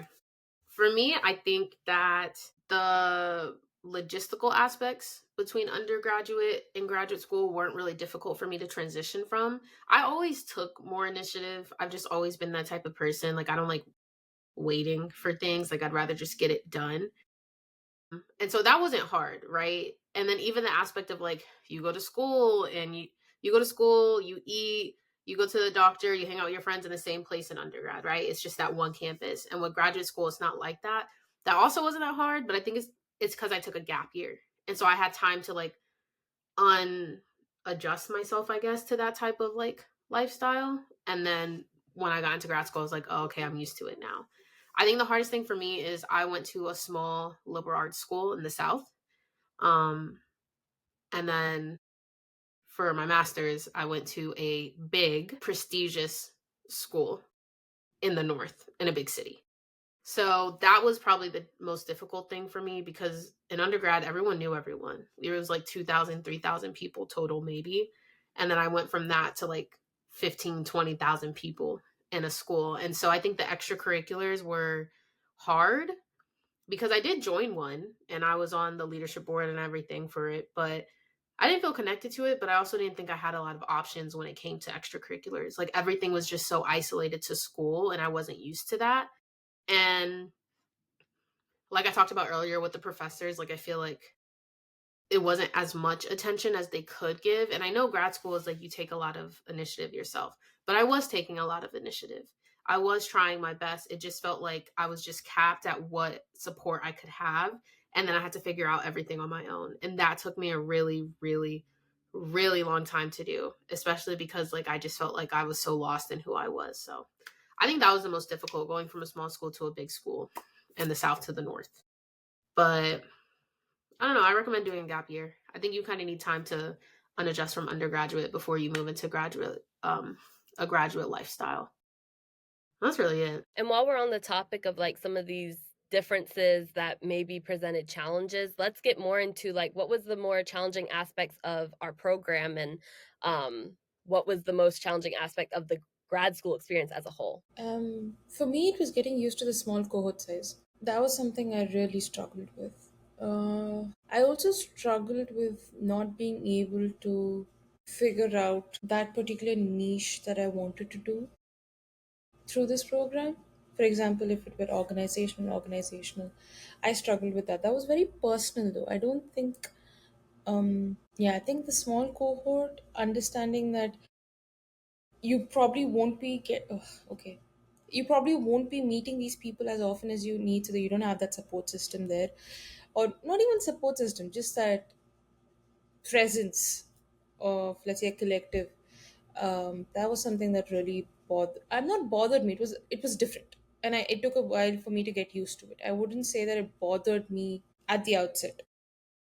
For me, I think that the logistical aspects between undergraduate and graduate school weren't really difficult for me to transition from. I always took more initiative. I've just always been that type of person. Like, I don't like waiting for things. Like, I'd rather just get it done. And so that wasn't hard, right? And then even the aspect of like you go to school and you go to school, you eat, you go to the doctor, you hang out with your friends in the same place in undergrad, right? It's just that one campus. And with graduate school, it's not like that. That also wasn't that hard, but I think it's because I took a gap year. And so I had time to like unadjust myself, I guess, to that type of like lifestyle. And then when I got into grad school, I was like, oh, okay, I'm used to it now. I think the hardest thing for me is I went to a small liberal arts school in the South. Um, and then for my master's, I went to a big, prestigious school. in the north in a big city. So that was probably the most difficult thing for me because in undergrad, everyone knew everyone. There was like 2,000, 3,000 people total, maybe. And then I went from that to like 15, 20,000 people in a school. And so I think the extracurriculars were hard because I did join one and I was on the leadership board and everything for it, but I didn't feel connected to it, but I also didn't think I had a lot of options when it came to extracurriculars. Like everything was just so isolated to school and I wasn't used to that. And like I talked about earlier with the professors, like I feel like it wasn't as much attention as they could give. And I know grad school is like you take a lot of initiative yourself, but I was taking a lot of initiative. I was trying my best. It just felt like I was just capped at what support I could have. And then I had to figure out everything on my own. And that took me a really, really, really long time to do, especially because like I just felt like I was so lost in who I was. So I think that was the most difficult going from a small school to a big school and the south to the north. But I don't know. I recommend doing a gap year. I think you kind of need time to unadjust from undergraduate before you move into graduate, a graduate lifestyle. That's really it. And while we're on the topic of like some of these differences that maybe presented challenges, let's get more into like what was the more challenging aspects of our program, and what was the most challenging aspect of the grad school experience as a whole. For me, it was getting used to the small cohort size. That was something I really struggled with. I also struggled with not being able to figure out that particular niche that I wanted to do through this program. For example, if it were organizational, I struggled with that. That was very personal, though. I don't think, yeah, I think the small cohort, understanding that you probably won't be get ugh, okay you probably won't be meeting these people as often as you need, so that you don't have that support system there, or not even support system, just that presence of, let's say, a collective. That was something that really I'm not bothered me, it was different, and it took a while for me to get used to it. I wouldn't say that it bothered me at the outset,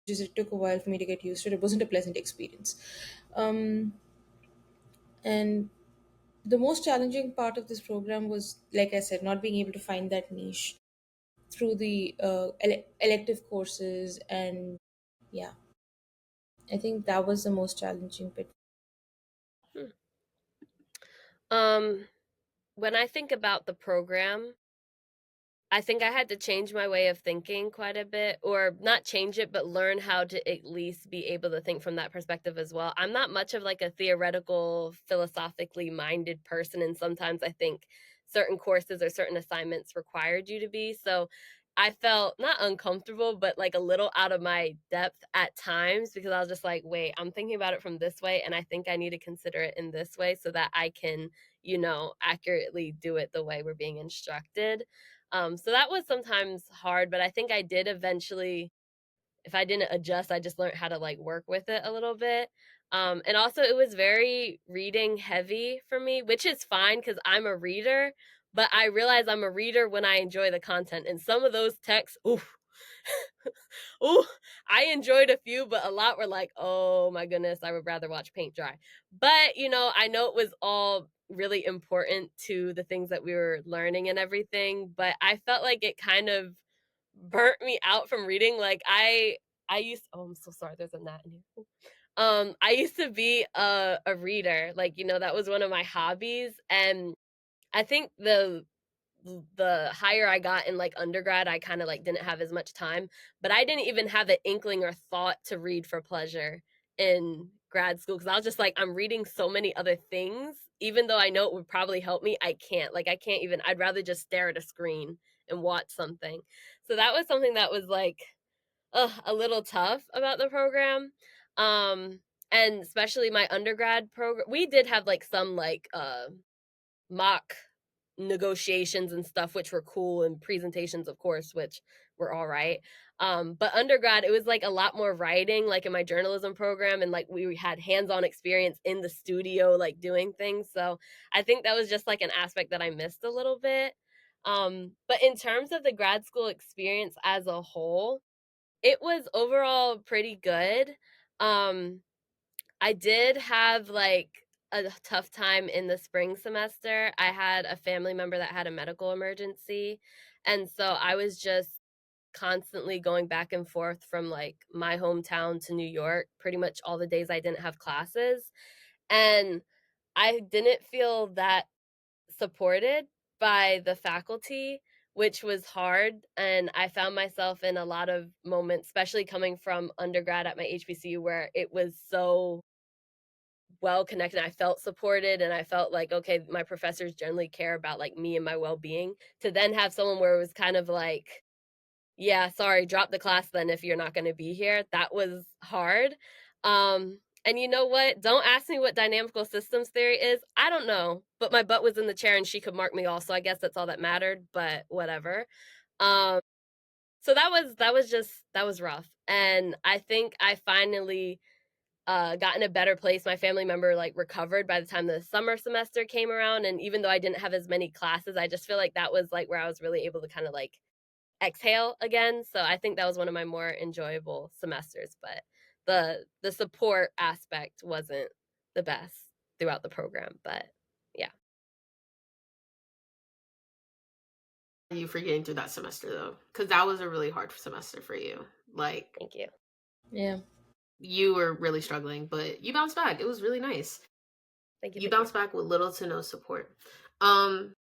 just it took a while for me to get used to it. It wasn't a pleasant experience. Um, and the most challenging part of this program was, like I said, not being able to find that niche through the elective courses. And yeah, I think that was the most challenging bit. Hmm. Um, when I think about the program, I think I had to change my way of thinking quite a bit, or not change it, but learn how to at least be able to think from that perspective as well. I'm not much of like a theoretical, philosophically minded person, and sometimes I think certain courses or certain assignments required you to be. So I felt not uncomfortable, but like a little out of my depth at times, because I was just like, wait, I'm thinking about it from this way, and I think I need to consider it in this way so that I can, accurately do it the way we're being instructed. So that was sometimes hard, but I think I did eventually, if I didn't adjust, I just learned how to like work with it a little bit. And also, it was very reading heavy for me, which is fine because I'm a reader, but I realize I'm a reader when I enjoy the content. And some of those texts, ooh, ooh, I enjoyed a few, but a lot were like, oh my goodness, I would rather watch paint dry. But, I know it was all really important to the things that we were learning and everything, but I felt like it kind of burnt me out from reading. Like I used oh, I'm so sorry, there's a gnat in here. I used to be a reader. Like, that was one of my hobbies, and I think the higher I got in like undergrad, I kind of like didn't have as much time, but I didn't even have an inkling or thought to read for pleasure in grad school, because I was just like, I'm reading so many other things, even though I know it would probably help me. I can't even, I'd rather just stare at a screen and watch something. So that was something that was like a little tough about the program. Um, and especially my undergrad program, we did have like some like mock negotiations and stuff, which were cool, and presentations, of course, which were all right. But undergrad, it was like a lot more writing, like in my journalism program, and like we had hands-on experience in the studio, like doing things. So I think that was just like an aspect that I missed a little bit. But in terms of the grad school experience as a whole, it was overall pretty good. Um, I did have like a tough time in the spring semester. I had a family member that had a medical emergency, and so I was just constantly going back and forth from, like, my hometown to New York pretty much all the days I didn't have classes, and I didn't feel that supported by the faculty, which was hard, and I found myself in a lot of moments, especially coming from undergrad at my HBCU, where it was so well connected. I felt supported and I felt like, okay, my professors generally care about like me and my well-being. To then have someone where it was kind of like, yeah, sorry, drop the class then if you're not going to be here. That was hard. And you know what? Don't ask me what dynamical systems theory is. I don't know, but my butt was in the chair and she could mark me off, so I guess that's all that mattered, but whatever. Um so that was rough. And I think I finally got in a better place. My family member like recovered by the time the summer semester came around, and even though I didn't have as many classes, I just feel like that was like where I was really able to kind of like exhale again. So I think that was one of my more enjoyable semesters, but the support aspect wasn't the best throughout the program, but yeah. You for getting through that semester though, because that was a really hard semester for you. Like Thank you. Yeah. you were really struggling, but you bounced back. It was really nice. Thank you. You Thank you. bounced back with little to no support. Um,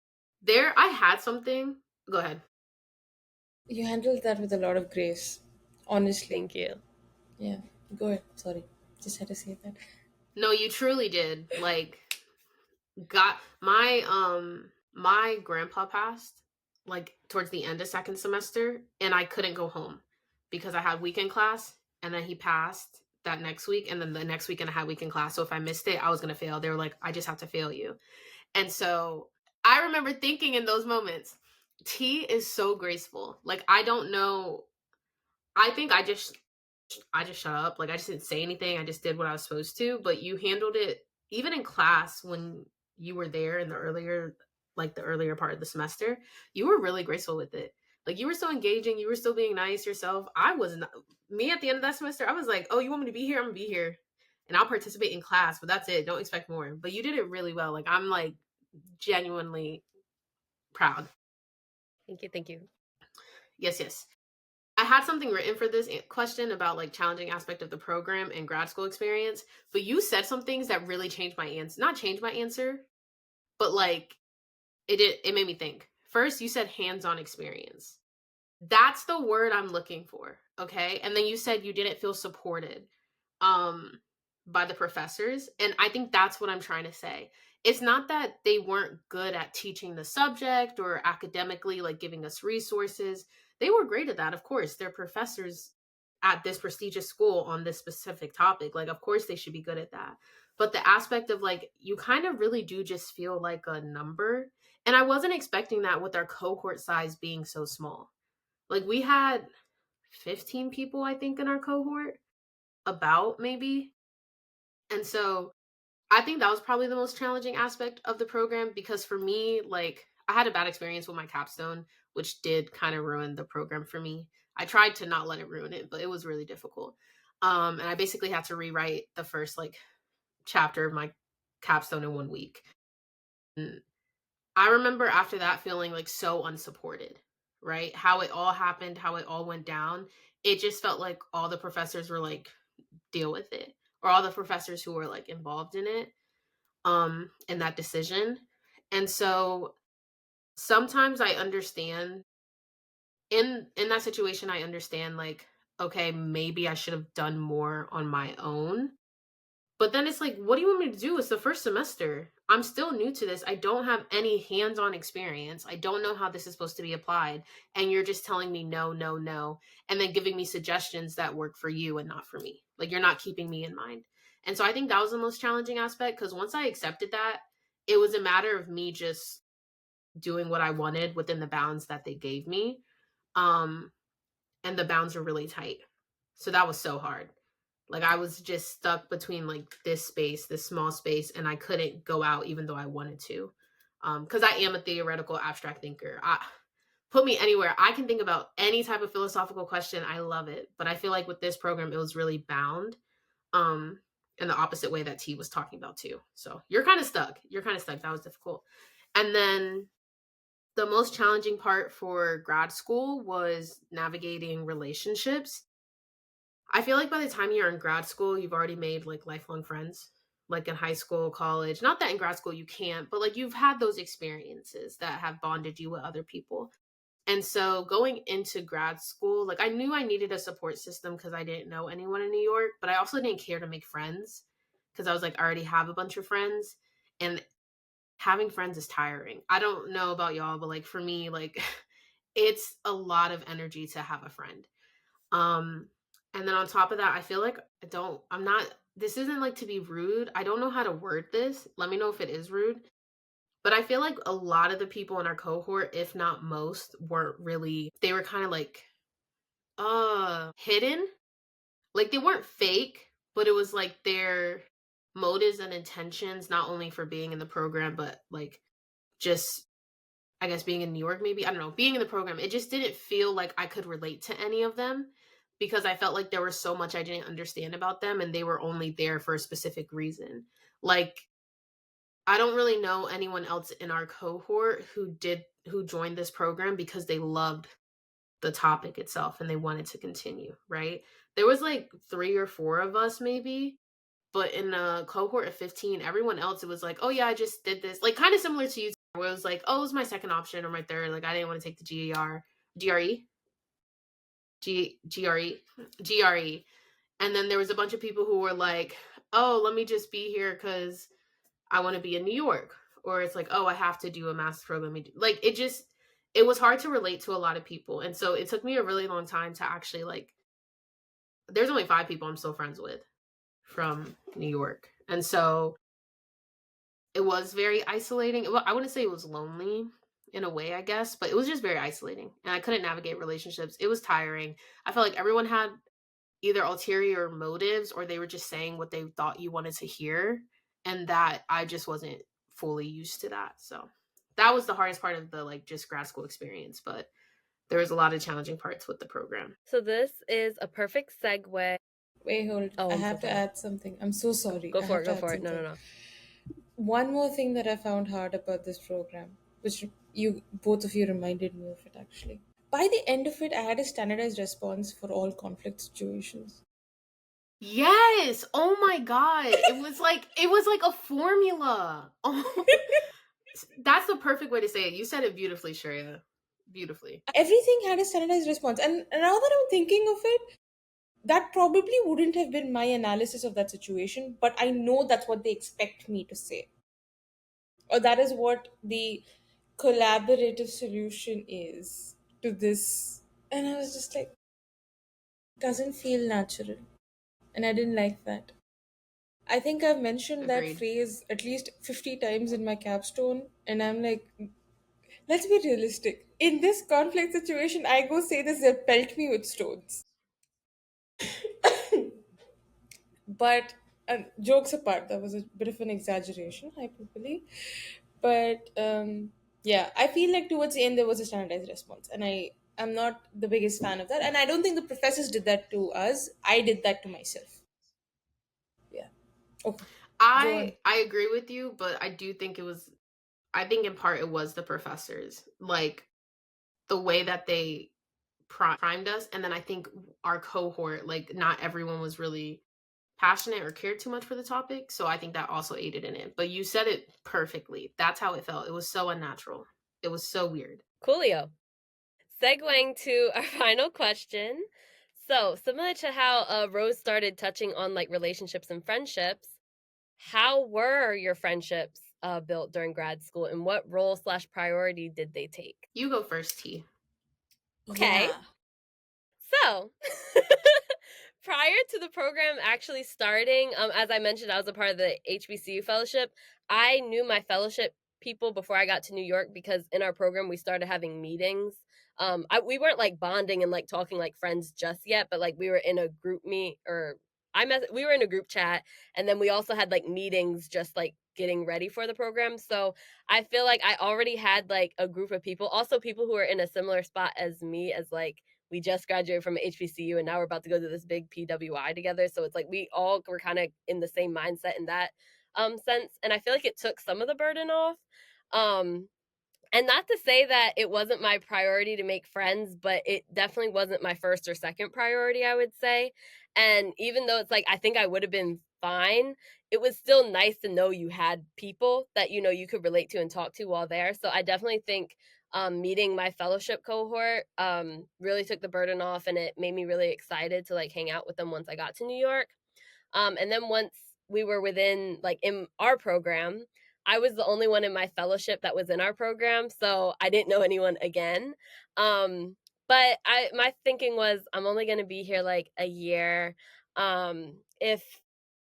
there, I had something. Go ahead. You handled that with a lot of grace, honestly. Thank you. Yeah. Go ahead. Sorry. Just had to say that. No, you truly did. Like, got my grandpa passed like towards the end of second semester, and I couldn't go home because I had weekend class, and then he passed that next week, and then the next weekend I had weekend class. So if I missed it, I was gonna fail. They were like, I just have to fail you. And so I remember thinking in those moments, T is so graceful. Like I don't know. I think I just shut up. Like I just didn't say anything. I just did what I was supposed to. But you handled it even in class when you were there in the earlier part of the semester. You were really graceful with it. Like you were so engaging. You were still being nice yourself. I was not. Me at the end of that semester. I was like, oh, you want me to be here? I'm gonna be here, and I'll participate in class. But that's it. Don't expect more. But you did it really well. Like I'm like genuinely proud. Thank you. Thank you. Yes, yes. I had something written for this question about like challenging aspect of the program and grad school experience, but you said some things that really changed my answer. Not changed my answer, but like it made me think. First, you said hands-on experience. That's the word I'm looking for, okay? And then you said you didn't feel supported um by the professors, and I think that's what I'm trying to say. It's not that they weren't good at teaching the subject or academically like giving us resources. They were great at that, of course. They're professors at this prestigious school on this specific topic. Like of course they should be good at that. But the aspect of like you kind of really do just feel like a number, and I wasn't expecting that with our cohort size being so small. Like we had 15 people, I think, in our cohort, about maybe. And so I think that was probably the most challenging aspect of the program because for me, like I had a bad experience with my capstone, which did kind of ruin the program for me. I tried to not let it ruin it, but it was really difficult. And I basically had to rewrite the first like chapter of my capstone in 1 week. And I remember after that feeling like so unsupported, right? How it all happened, how it all went down. It just felt like all the professors were like, deal with it, or all the professors who were like involved in it, in that decision. And so sometimes I understand in that situation, I understand like, okay, maybe I should have done more on my own. But then it's like, what do you want me to do? It's the first semester. I'm still new to this. I don't have any hands on experience. I don't know how this is supposed to be applied. And you're just telling me no, no, no. And then giving me suggestions that work for you and not for me. Like you're not keeping me in mind. And so I think that was the most challenging aspect because once I accepted that, it was a matter of me just doing what I wanted within the bounds that they gave me. Um, and the bounds are really tight. So that was so hard. Like I was just stuck between like this space, this small space, and I couldn't go out even though I wanted to. Because I am a theoretical abstract thinker. Put me anywhere. I can think about any type of philosophical question. I love it. But I feel like with this program, it was really bound. Um, in the opposite way that T was talking about too. So you're kind of stuck. You're kind of stuck. That was difficult. And then the most challenging part for grad school was navigating relationships. I feel like by the time you're in grad school, you've already made like lifelong friends, like in high school, college. Not that in grad school you can't, but like you've had those experiences that have bonded you with other people. And so going into grad school, like I knew I needed a support system because I didn't know anyone in New York, but I also didn't care to make friends because I was like, I already have a bunch of friends. And having friends is tiring. I don't know about y'all, but like for me, like it's a lot of energy to have a friend. Um, and then on top of that, I feel like I'm not, this isn't like to be rude. I don't know how to word this. Let me know if it is rude. But I feel like a lot of the people in our cohort, if not most, weren't really, they were kind of like, hidden. Like they weren't fake, but it was like their motives and intentions, not only for being in the program, but like just I guess being in New York, maybe, I don't know, being in the program, it just didn't feel like I could relate to any of them because I felt like there was so much I didn't understand about them and they were only there for a specific reason. Like, I don't really know anyone else in our cohort who joined this program because they loved the topic itself and they wanted to continue, right? There was like 3 or 4 of us maybe, but in a cohort of 15, everyone else, it was like, oh yeah, I just did this. Like kind of similar to you, where it was like, oh, it was my second option or my third. Like I didn't want to take the GRE, GRE. And then there was a bunch of people who were like, oh, let me just be here because I want to be in New York. Or it's like, oh, I have to do a master's program. Like it was hard to relate to a lot of people. And so it took me a really long time to actually like, there's only 5 people I'm still friends with from New York. And so it was very isolating. Well, I wouldn't say it was lonely in a way, I guess, but it was just very isolating. And I couldn't navigate relationships. It was tiring. I felt like everyone had either ulterior motives or they were just saying what they thought you wanted to hear. And that I just wasn't fully used to that. So that was the hardest part of the like just grad school experience. But there was a lot of challenging parts with the program. So this is a perfect segue. Wait, hold. Oh, I I'm so have to sorry. add something. I'm so sorry. Go I for have it. to Go add for it. No, no, something. no. One more thing that I found hard about this program, which you both of you reminded me of it actually. By the end of it, I had a standardized response for all conflict situations. Yes. Oh my god. It was like a formula. Oh, that's the perfect way to say it. You said it beautifully, Shreya. Beautifully. Everything had a standardized response. And now that I'm thinking of it, that probably wouldn't have been my analysis of that situation, but I know that's what they expect me to say. Or that is what the collaborative solution is to this. And I was just like, doesn't feel natural. And I didn't like that. I think I've mentioned that Agreed. phrase at least 50 times in my capstone, and I'm like, let's be realistic. In this conflict situation, I go say this, they'll pelt me with stones. But jokes apart, that was a bit of an exaggeration, hyperbole. But yeah, I feel like towards the end there was a standardized response, and I'm not the biggest fan of that. And I don't think the professors did that to us. I did that to myself. Yeah. Okay. Go on. I agree with you, but I think in part it was the professors. Like the way that they primed us and then I think our cohort, like not everyone was really passionate or cared too much for the topic, so I think that also aided in it. But you said it perfectly. That's how it felt. It was so unnatural. It was so weird. Coolio. Segueing to our final question. So, similar to how Rose started touching on like relationships and friendships, how were your friendships built during grad school and what role/priority did they take? You go first, T. Okay. Yeah. So, prior to the program actually starting, as I mentioned, I was a part of the HBCU fellowship. I knew my fellowship people before I got to New York because in our program we started having meetings. We weren't like bonding and like talking like friends just yet, but like we were in a group meet or we were in a group chat, and then we also had like meetings just like getting ready for the program. So I feel like I already had like a group of people, also people who are in a similar spot as me, as like we just graduated from HBCU and now we're about to go to this big PWI together. So it's like we all were kind of in the same mindset in that sense. And I feel like it took some of the burden off. Um, and not to say that it wasn't my priority to make friends, but it definitely wasn't my first or second priority, I would say. And even though it's like I think I would have been fine, it was still nice to know you had people that you could relate to and talk to while there. So I definitely think meeting my fellowship cohort really took the burden off, and it made me really excited to like hang out with them once I got to New York. And then once we were within, like, in our program, I was the only one in my fellowship that was in our program, so I didn't know anyone again. Um, but my thinking was, I'm only going to be here like a year. If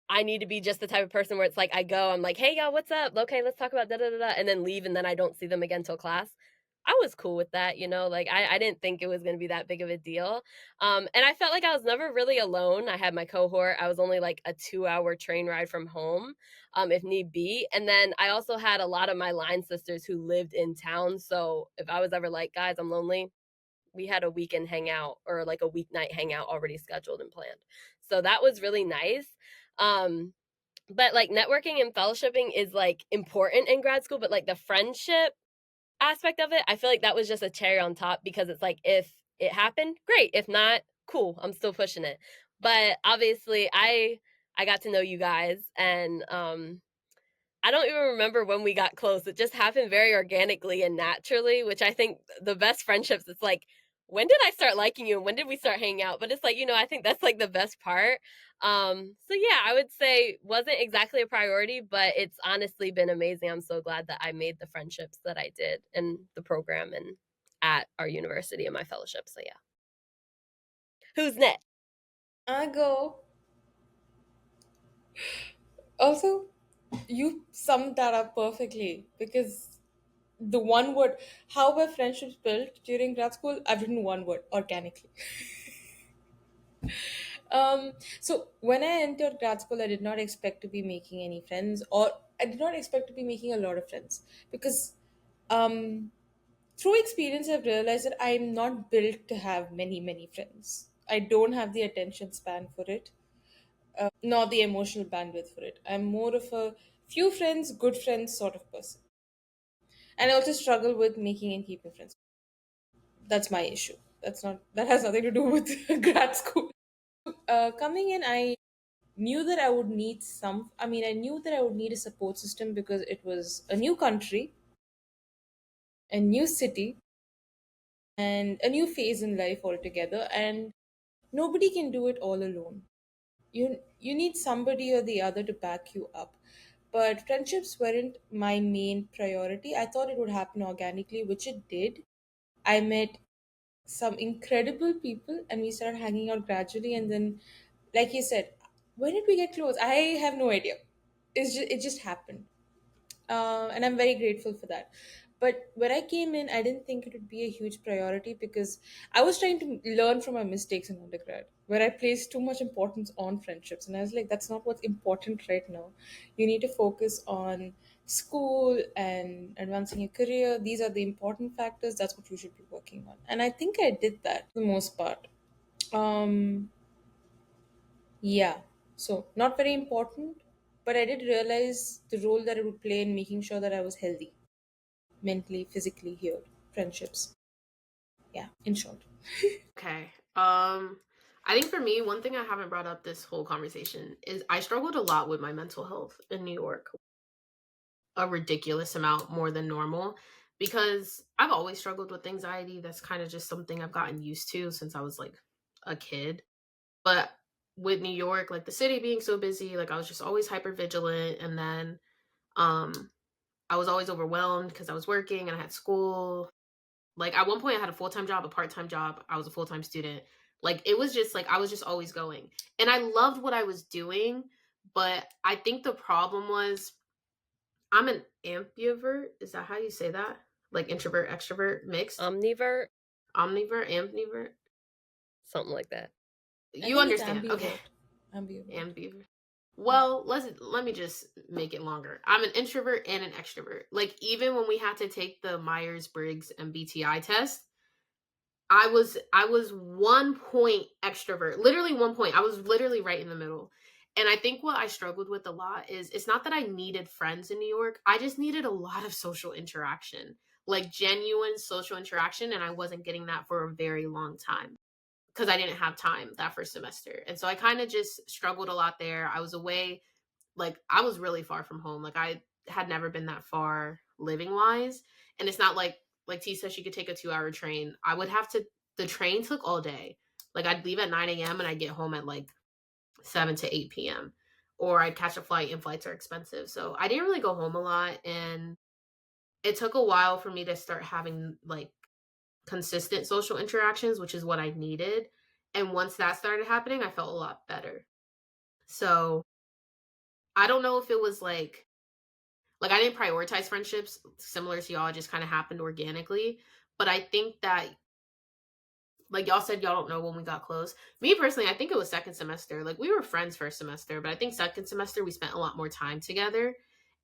I need to be just the type of person where it's like I go, I'm like, hey y'all, what's up? Okay, let's talk about da da da da, and then leave, and then I don't see them again till class. I was cool with that, like I didn't think it was gonna be that big of a deal. And I felt like I was never really alone. I had my cohort. I was only like a 2-hour train ride from home, if need be. And then I also had a lot of my line sisters who lived in town. So if I was ever like, guys, I'm lonely, we had a weekend hangout or like a weeknight hangout already scheduled and planned. So that was really nice. Um, but like networking and fellowshipping is like important in grad school, but like the friendship aspect of it, I feel like that was just a cherry on top, because it's like if it happened, great. If not, cool. I'm still pushing it. But obviously I got to know you guys, and I don't even remember when we got close. It just happened very organically and naturally, which I think the best friendships, it's like, when did I start liking you and when did we start hanging out? But it's like, I think that's like the best part. So yeah, I would say wasn't exactly a priority, but it's honestly been amazing. I'm so glad that I made the friendships that I did in the program and at our university and my fellowship. So yeah. Who's next? I go. Also, you summed that up perfectly because the one word, how were friendships built during grad school? I've written one word, organically. So when I entered grad school, I did not expect to be making any friends, or I did not expect to be making a lot of friends because um, through experience, I've realized that I'm not built to have many, many friends. I don't have the attention span for it, nor the emotional bandwidth for it. I'm more of a few friends, good friends sort of person. And I also struggle with making and keeping friends. That's my issue. That has nothing to do with grad school. Coming in, I knew that I would need I knew that I would need a support system because it was a new country, a new city, and a new phase in life altogether. And nobody can do it all alone. You need somebody or the other to back you up. But friendships weren't my main priority. I thought it would happen organically, which it did. I met some incredible people and we started hanging out gradually, and then, like you said, when did we get close? I have no idea. It just happened, and I'm very grateful for that. But when I came in, I didn't think it would be a huge priority because I was trying to learn from my mistakes in undergrad, where I placed too much importance on friendships. And I was like, that's not what's important right now. You need to focus on school and advancing your career. These are the important factors. That's what you should be working on. And I think I did that for the most part. Um, yeah. So, not very important, but I did realize the role that it would play in making sure that I was healthy mentally, physically here. Friendships. Yeah, in short. Okay. I think for me, one thing I haven't brought up this whole conversation is I struggled a lot with my mental health in New York, a ridiculous amount more than normal, because I've always struggled with anxiety. That's kind of just something I've gotten used to since I was like a kid. But with New York, like the city being so busy, like I was just always hyper vigilant, and then um I was always overwhelmed because I was working and I had school. Like at one point I had a full-time job, a part-time job, I was a full-time student. Like it was just like I was just always going. And I loved what I was doing, but I think the problem was I'm an ambivert. Is that how you say that? Like introvert, extrovert, mixed? Omnivert, Omnivert, ambivert? something like that. I You think it's understand. Okay. ambivert. Ambivert. Ambivert. Yeah. Well, let me just make it longer. I'm an introvert and an extrovert. Like even when we had to take the Myers-Briggs MBTI test, I was 1 point extrovert. Literally 1 point. I was literally right in the middle. And I think what I struggled with a lot is it's not that I needed friends in New York. I just needed a lot of social interaction. Like genuine social interaction, and I wasn't getting that for a very long time because I didn't have time that first semester. And so I kind of just struggled a lot there. I was away, like I was really far from home. Like I had never been that far living wise. And it's not like T said she could take a 2 hour train. I would have to the train took all day. Like I'd leave at 9 a.m. and I'd get home at like 7 to 8 p.m. Or I'd catch a flight, and flights are expensive. So I didn't really go home a lot. And it took a while for me to start having like consistent social interactions, which is what I needed. And once that started happening, I felt a lot better. So I don't know if it was like I didn't prioritize friendships similar to y'all, it just kind of happened organically. But I think that like y'all said y'all don't know when we got close. Me personally, I think it was second semester. Like we were friends first semester, but I think second semester we spent a lot more time together.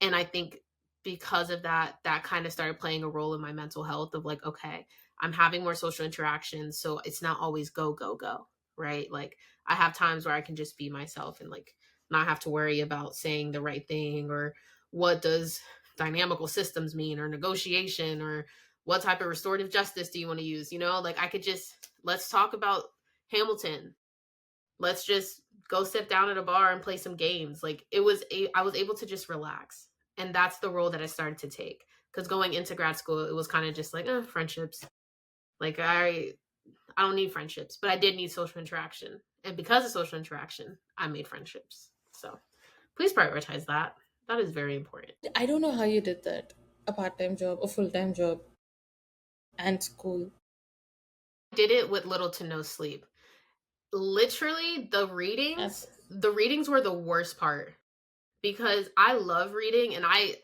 And I think because of that, that kind of started playing a role in my mental health of like, okay, I'm having more social interactions. So it's not always go, go, go. Right. Like I have times where I can just be myself and like not have to worry about saying the right thing or what does dynamical systems mean or negotiation or what type of restorative justice do you want to use? Like I could just let's talk about Hamilton. Let's just go sit down at a bar and play some games. Like I was able to just relax. And that's the role that I started to take. Because going into grad school, it was kind of just like, friendships. Like I don't need friendships, but I did need social interaction. And because of social interaction, I made friendships. So please prioritize that. That is very important. I don't know how you did that. A part-time job, a full-time job, and school. Did it with little to no sleep. Literally, That's the readings were the worst part because I love reading and I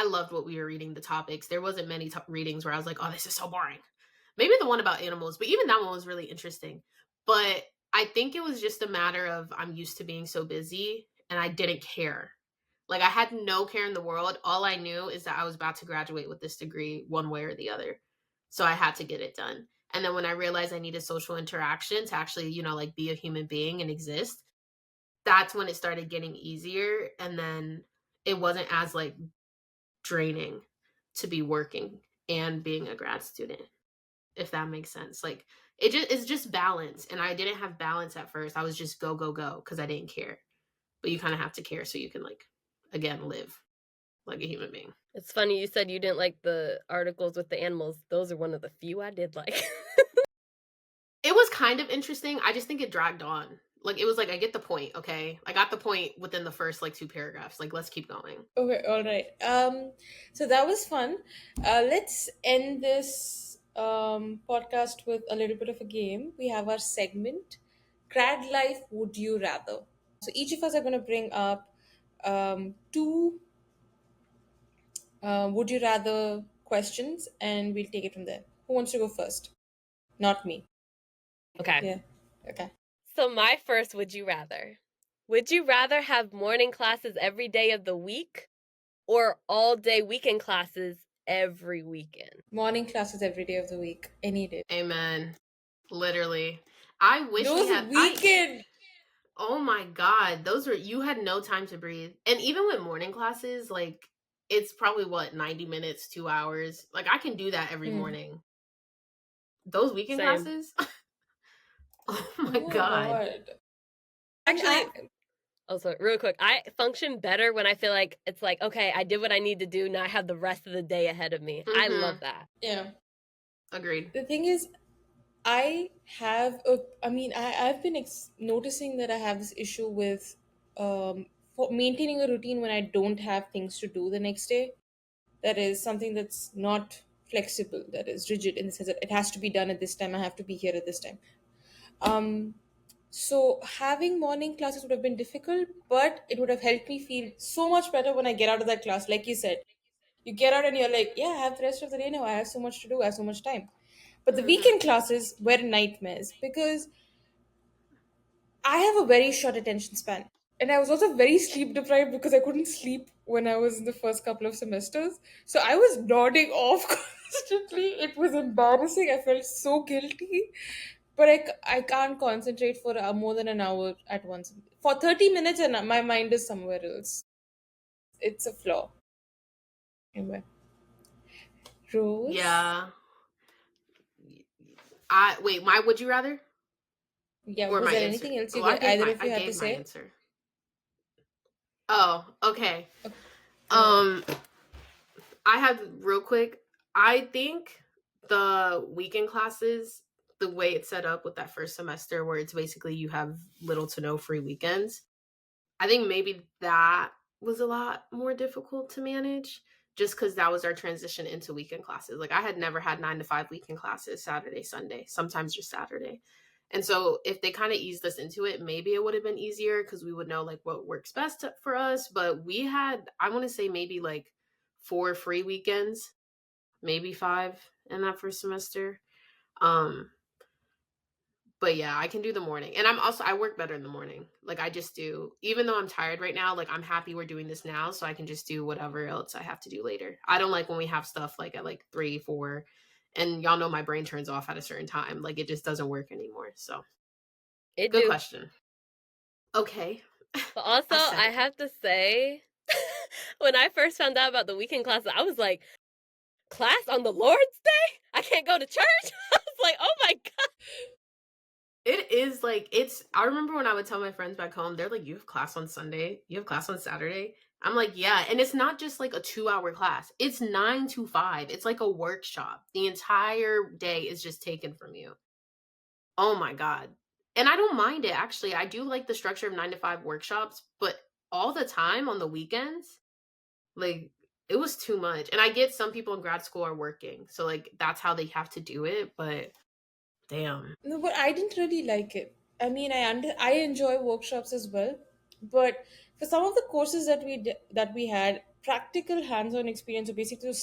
loved what we were reading, the topics. There wasn't many readings where I was like, "Oh, this is so boring." Maybe the one about animals, but even that one was really interesting. But I think it was just a matter of I'm used to being so busy and I didn't care. Like I had no care in the world. All I knew is that I was about to graduate with this degree one way or the other. So I had to get it done. And then when I realized I needed social interaction to actually, like be a human being and exist, that's when it started getting easier. And then it wasn't as like draining to be working and being a grad student, if that makes sense. Like it's just balance. And I didn't have balance at first. I was just go, go, go because I didn't care. But you kind of have to care so you can like again live like a human being. It's funny you said you didn't like the articles with the animals. Those are one of the few I did like. It was kind of interesting. I just think it dragged on. Like it was like I get the point, okay? I got the point within the first like two paragraphs. Like let's keep going. okay. All right. So that was fun. Let's end this podcast with a little bit of a game. We have our segment, Grad Life. Would you rather? So each of us are going to bring up two would you rather questions, and we'll take it from there. Who wants to go first? Not me. Okay. Yeah. Okay. So my first would you rather. Would you rather have morning classes every day of the week or all day weekend classes every weekend? Morning classes every day of the week, any day. Amen. Literally. I wish we Those had weekend. oh my god, those were you had no time to breathe. And even with morning classes, like it's probably what 90 minutes, 2 hours. Like I can do that every morning. Those weekend Same. classes? Oh my Oh my god. god. Actually, also real quick, I function better when I feel like it's like, okay, I did what I need to do. Now I have the rest of the day ahead of me. I love that. Yeah. Agreed. The thing is, I've been noticing that I have this issue with for maintaining a routine when I don't have things to do the next day. That is something that's not flexible, that is rigid in the sense that it has to be done at this time, I have to be here at this time. So having morning classes would have been difficult, but it would have helped me feel so much better when I get out of that class. Like you said, you get out and you're like, yeah, I have the rest of the day now. I have so much to do. I have so much time. But the weekend classes were nightmares because I have a very short attention span. And I was also very sleep deprived because I couldn't sleep when I was in the first couple of semesters. So I was nodding off constantly. It was embarrassing. I felt so guilty. But I can't concentrate for more than an hour at once. For 30 minutes, and my mind is somewhere else. It's a flaw. Anyway. Rose? Yeah. I wait, my would you rather Yeah, or was my there answer? anything else Oh, I gave either my of I you had to gave my say? answer. Oh, okay. Okay, go ahead. Um I have real quick. I think the weekend classes, the way it's set up with that first semester where it's basically you have little to no free weekends, I think maybe that was a lot more difficult to manage just because that was our transition into weekend classes. Like I had never had 9 to 5 weekend classes, Saturday, Sunday, sometimes just Saturday. And so if they kind of eased us into it, maybe it would have been easier because we would know like what works best for us. But we had, I want to say maybe like 4 free weekends, maybe five in that first semester. Um, but yeah, I can do the morning. And I work better in the morning. Like I just do, even though I'm tired right now, like I'm happy we're doing this now so I can just do whatever else I have to do later. I don't like when we have stuff like at like 3, 4, and y'all know my brain turns off at a certain time. Like it just doesn't work anymore. So It good do. question. Okay. But also, I said I it. have to say, when I first found out about the weekend classes, I was like, class on the Lord's Day? I can't go to church? I was like, oh my God. It is like I remember when I would tell my friends back home, they're like, "You have class on Sunday? You have class on Saturday?" I'm like, "Yeah." And it's not just like a 2 hour class. It's 9 to 5. It's like a workshop. The entire day is just taken from you. Oh my God. And I don't mind it actually. I do like the structure of 9 to 5 workshops, but all the time on the weekends, like it was too much. And I get some people in grad school are working. So like that's how they have to do it, but damn. No, but I didn't really like it. I mean, I enjoy workshops as well, but for some of the courses that we had, practical hands-on experience, or basically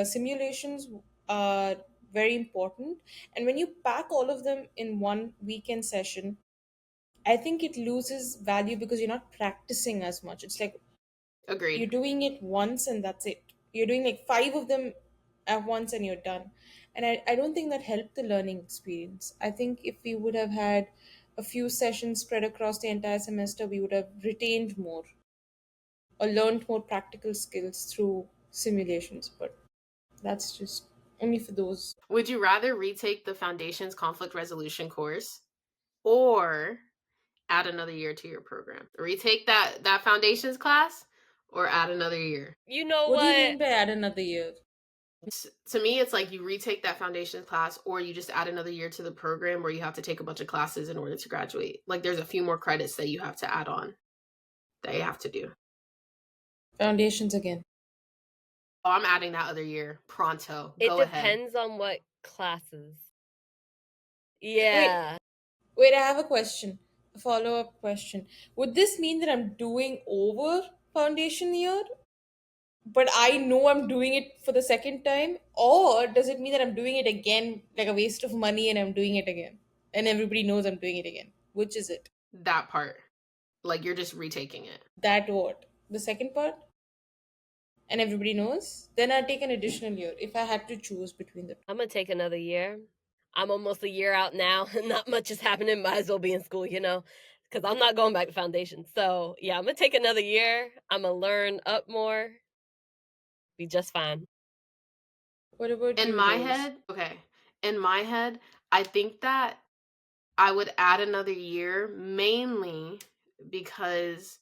simulations, are very important. And when you pack all of them in one weekend session, I think it loses value because you're not practicing as much. It's like Agreed. you're doing it once and that's it. You're doing like five of them at once and you're done. And I don't think that helped the learning experience. I think if we would have had a few sessions spread across the entire semester, we would have retained more or learned more practical skills through simulations. But that's just only for those. Would you rather retake the Foundation's conflict resolution course or add another year to your program? Retake that Foundations class or add another year? You know What do you what? mean by add another year? To me, it's like you retake that Foundations class or you just add another year to the program where you have to take a bunch of classes in order to graduate. Like there's a few more credits that you have to add on that you have to do. Foundations again. Oh, I'm adding that other year. Pronto. It Go ahead. depends on what classes. Wait, Yeah. wait, I have a question. A follow up question. Would this mean that I'm doing over foundation year, but I know I'm doing it for the second time? Or does it mean that I'm doing it again, like a waste of money, and I'm doing it again? And everybody knows I'm doing it again. Which is it? That part. Like you're just retaking it. That what? The second part? And everybody knows? Then I'd take an additional year if I had to choose between the two. I'm going to take another year. I'm almost a year out now. Not much is happening. Might as well be in school, you know, because I'm not going back to foundation. So, yeah, I'm going to take another year. I'm going to learn up more. Be just fine. What about In you, my Rose? head, okay. In my head, I think that I would add another year mainly because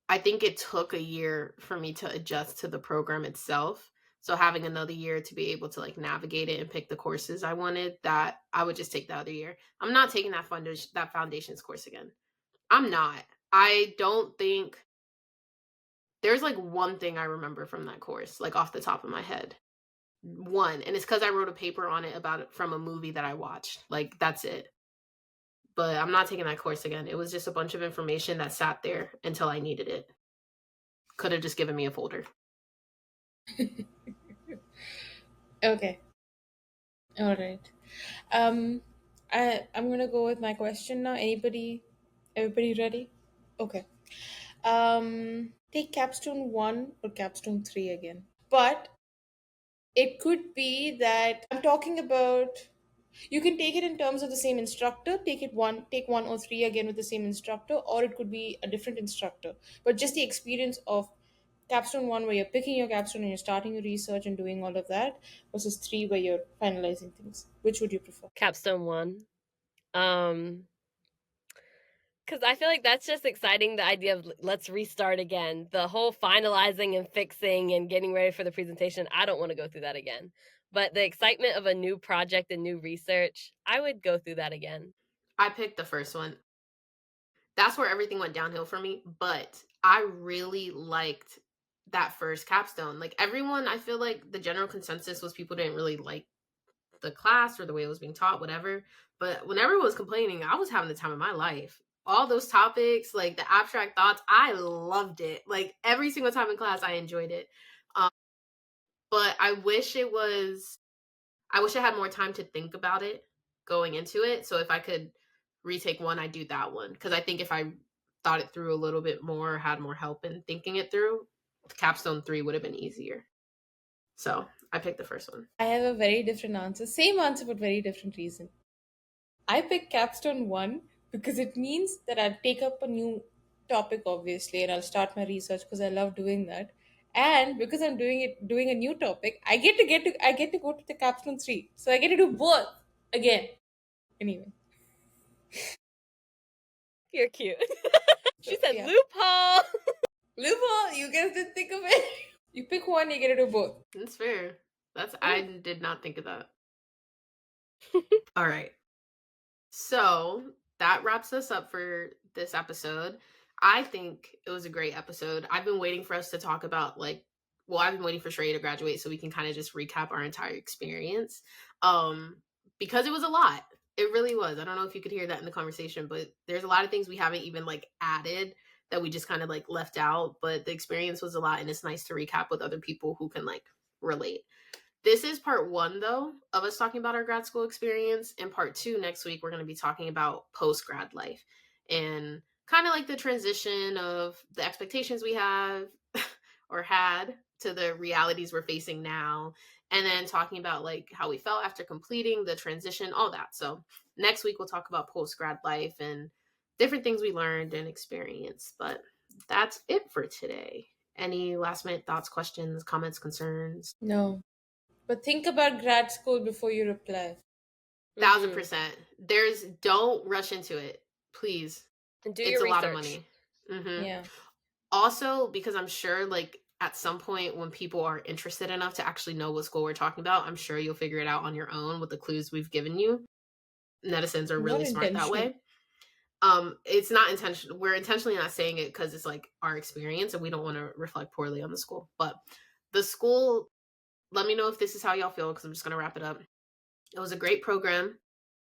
I think it took a year for me to adjust to the program itself. So having another year to be able to like navigate it and pick the courses I wanted, that I would just take the other year. I'm not taking that foundations course again. I'm not. I don't think there's like one thing I remember from that course, like off the top of my head. One, and it's because I wrote a paper on it about it from a movie that I watched. Like that's it. But I'm not taking that course again. It was just a bunch of information that sat there until I needed it. Could have just given me a folder. Okay. All right. I'm gonna go with my question now. Everybody ready? Okay. Take capstone 1 or capstone 3 again. But it could be that I'm talking about, you can take it in terms of the same instructor, take 1 or 3 again with the same instructor, or it could be a different instructor. But just the experience of capstone 1 where you're picking your capstone and you're starting your research and doing all of that, versus 3 where you're finalizing things. Which would you prefer? Capstone 1. Um, because I feel like that's just exciting. The idea of let's restart again, the whole finalizing and fixing and getting ready for the presentation. I don't want to go through that again. But the excitement of a new project and new research, I would go through that again. I picked the first one. That's where everything went downhill for me, but I really liked that first capstone. Like everyone, I feel like the general consensus was people didn't really like the class or the way it was being taught, whatever. But when everyone was complaining, I was having the time of my life. All those topics, like the abstract thoughts, I loved it. Like every single time in class, I enjoyed it. Um, but I wish I had more time to think about it going into it. So if I could retake one, I'd do that one. Because I think if I thought it through a little bit more, had more help in thinking it through, capstone 3 would have been easier. So I picked the first one. I have a very different answer. Same answer, but very different reason. I picked capstone 1 because it means that I'll take up a new topic, obviously, and I'll start my research because I love doing that. And because I'm doing a new topic, I get to go to the capstone 3. So I get to do both again. Anyway. You're cute. So She said yeah. loophole. Loophole, you guys didn't think of it. You pick one, you get to do both. That's fair. I Yeah. did not think of that. All right. So that wraps us up for this episode. I think it was a great episode. I've been waiting for us to talk about I've been waiting for Shrey to graduate so we can kind of just recap our entire experience. Because it was a lot. It really was. I don't know if you could hear that in the conversation, but there's a lot of things we haven't even added that we just kind of left out. But the experience was a lot, and it's nice to recap with other people who can relate. This is part one, though, of us talking about our grad school experience. In part two, next week, we're going to be talking about post grad life and kind of the transition of the expectations we have or had to the realities we're facing now. And then talking about how we felt after completing the transition, all that. So next week, we'll talk about post grad life and different things we learned and experienced. But that's it for today. Any last minute thoughts, questions, comments, concerns? No. But think about grad school before you reply. 1,000%. Don't rush into it, please. And do It's your a lot of research. money. Hmm. Yeah. Also, because I'm sure, at some point when people are interested enough to actually know what school we're talking about, I'm sure you'll figure it out on your own with the clues we've given you. Netizens are Not really smart that intentional. way. It's not intentional. We're intentionally not saying it because it's our experience and we don't want to reflect poorly on the school. But the school, let me know if this is how y'all feel because I'm just going to wrap it up. It was a great program.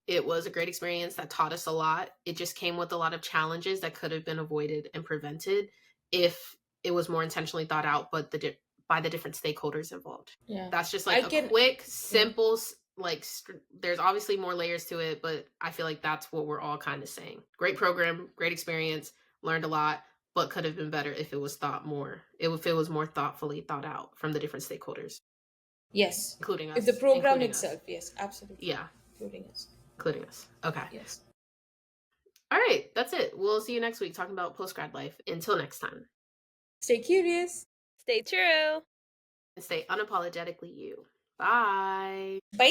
It was a great experience that taught us a lot. It just came with a lot of challenges that could have been avoided and prevented if it was more intentionally thought out, but by the different stakeholders involved. Yeah. That's just I a can. quick, Yeah. simple, there's obviously more layers to it, but I feel like that's what we're all kind of saying. Great program, great experience, learned a lot, but could have been better if it was if it was more thoughtfully thought out from the different stakeholders, Yes. including If the us, program including us. itself, yes, absolutely. Yeah, Including us. including us. Okay. Yes. All right, that's it. We'll see you next week talking about post grad life. Until next time, Stay curious. Stay true. and stay unapologetically you. Bye. Bye.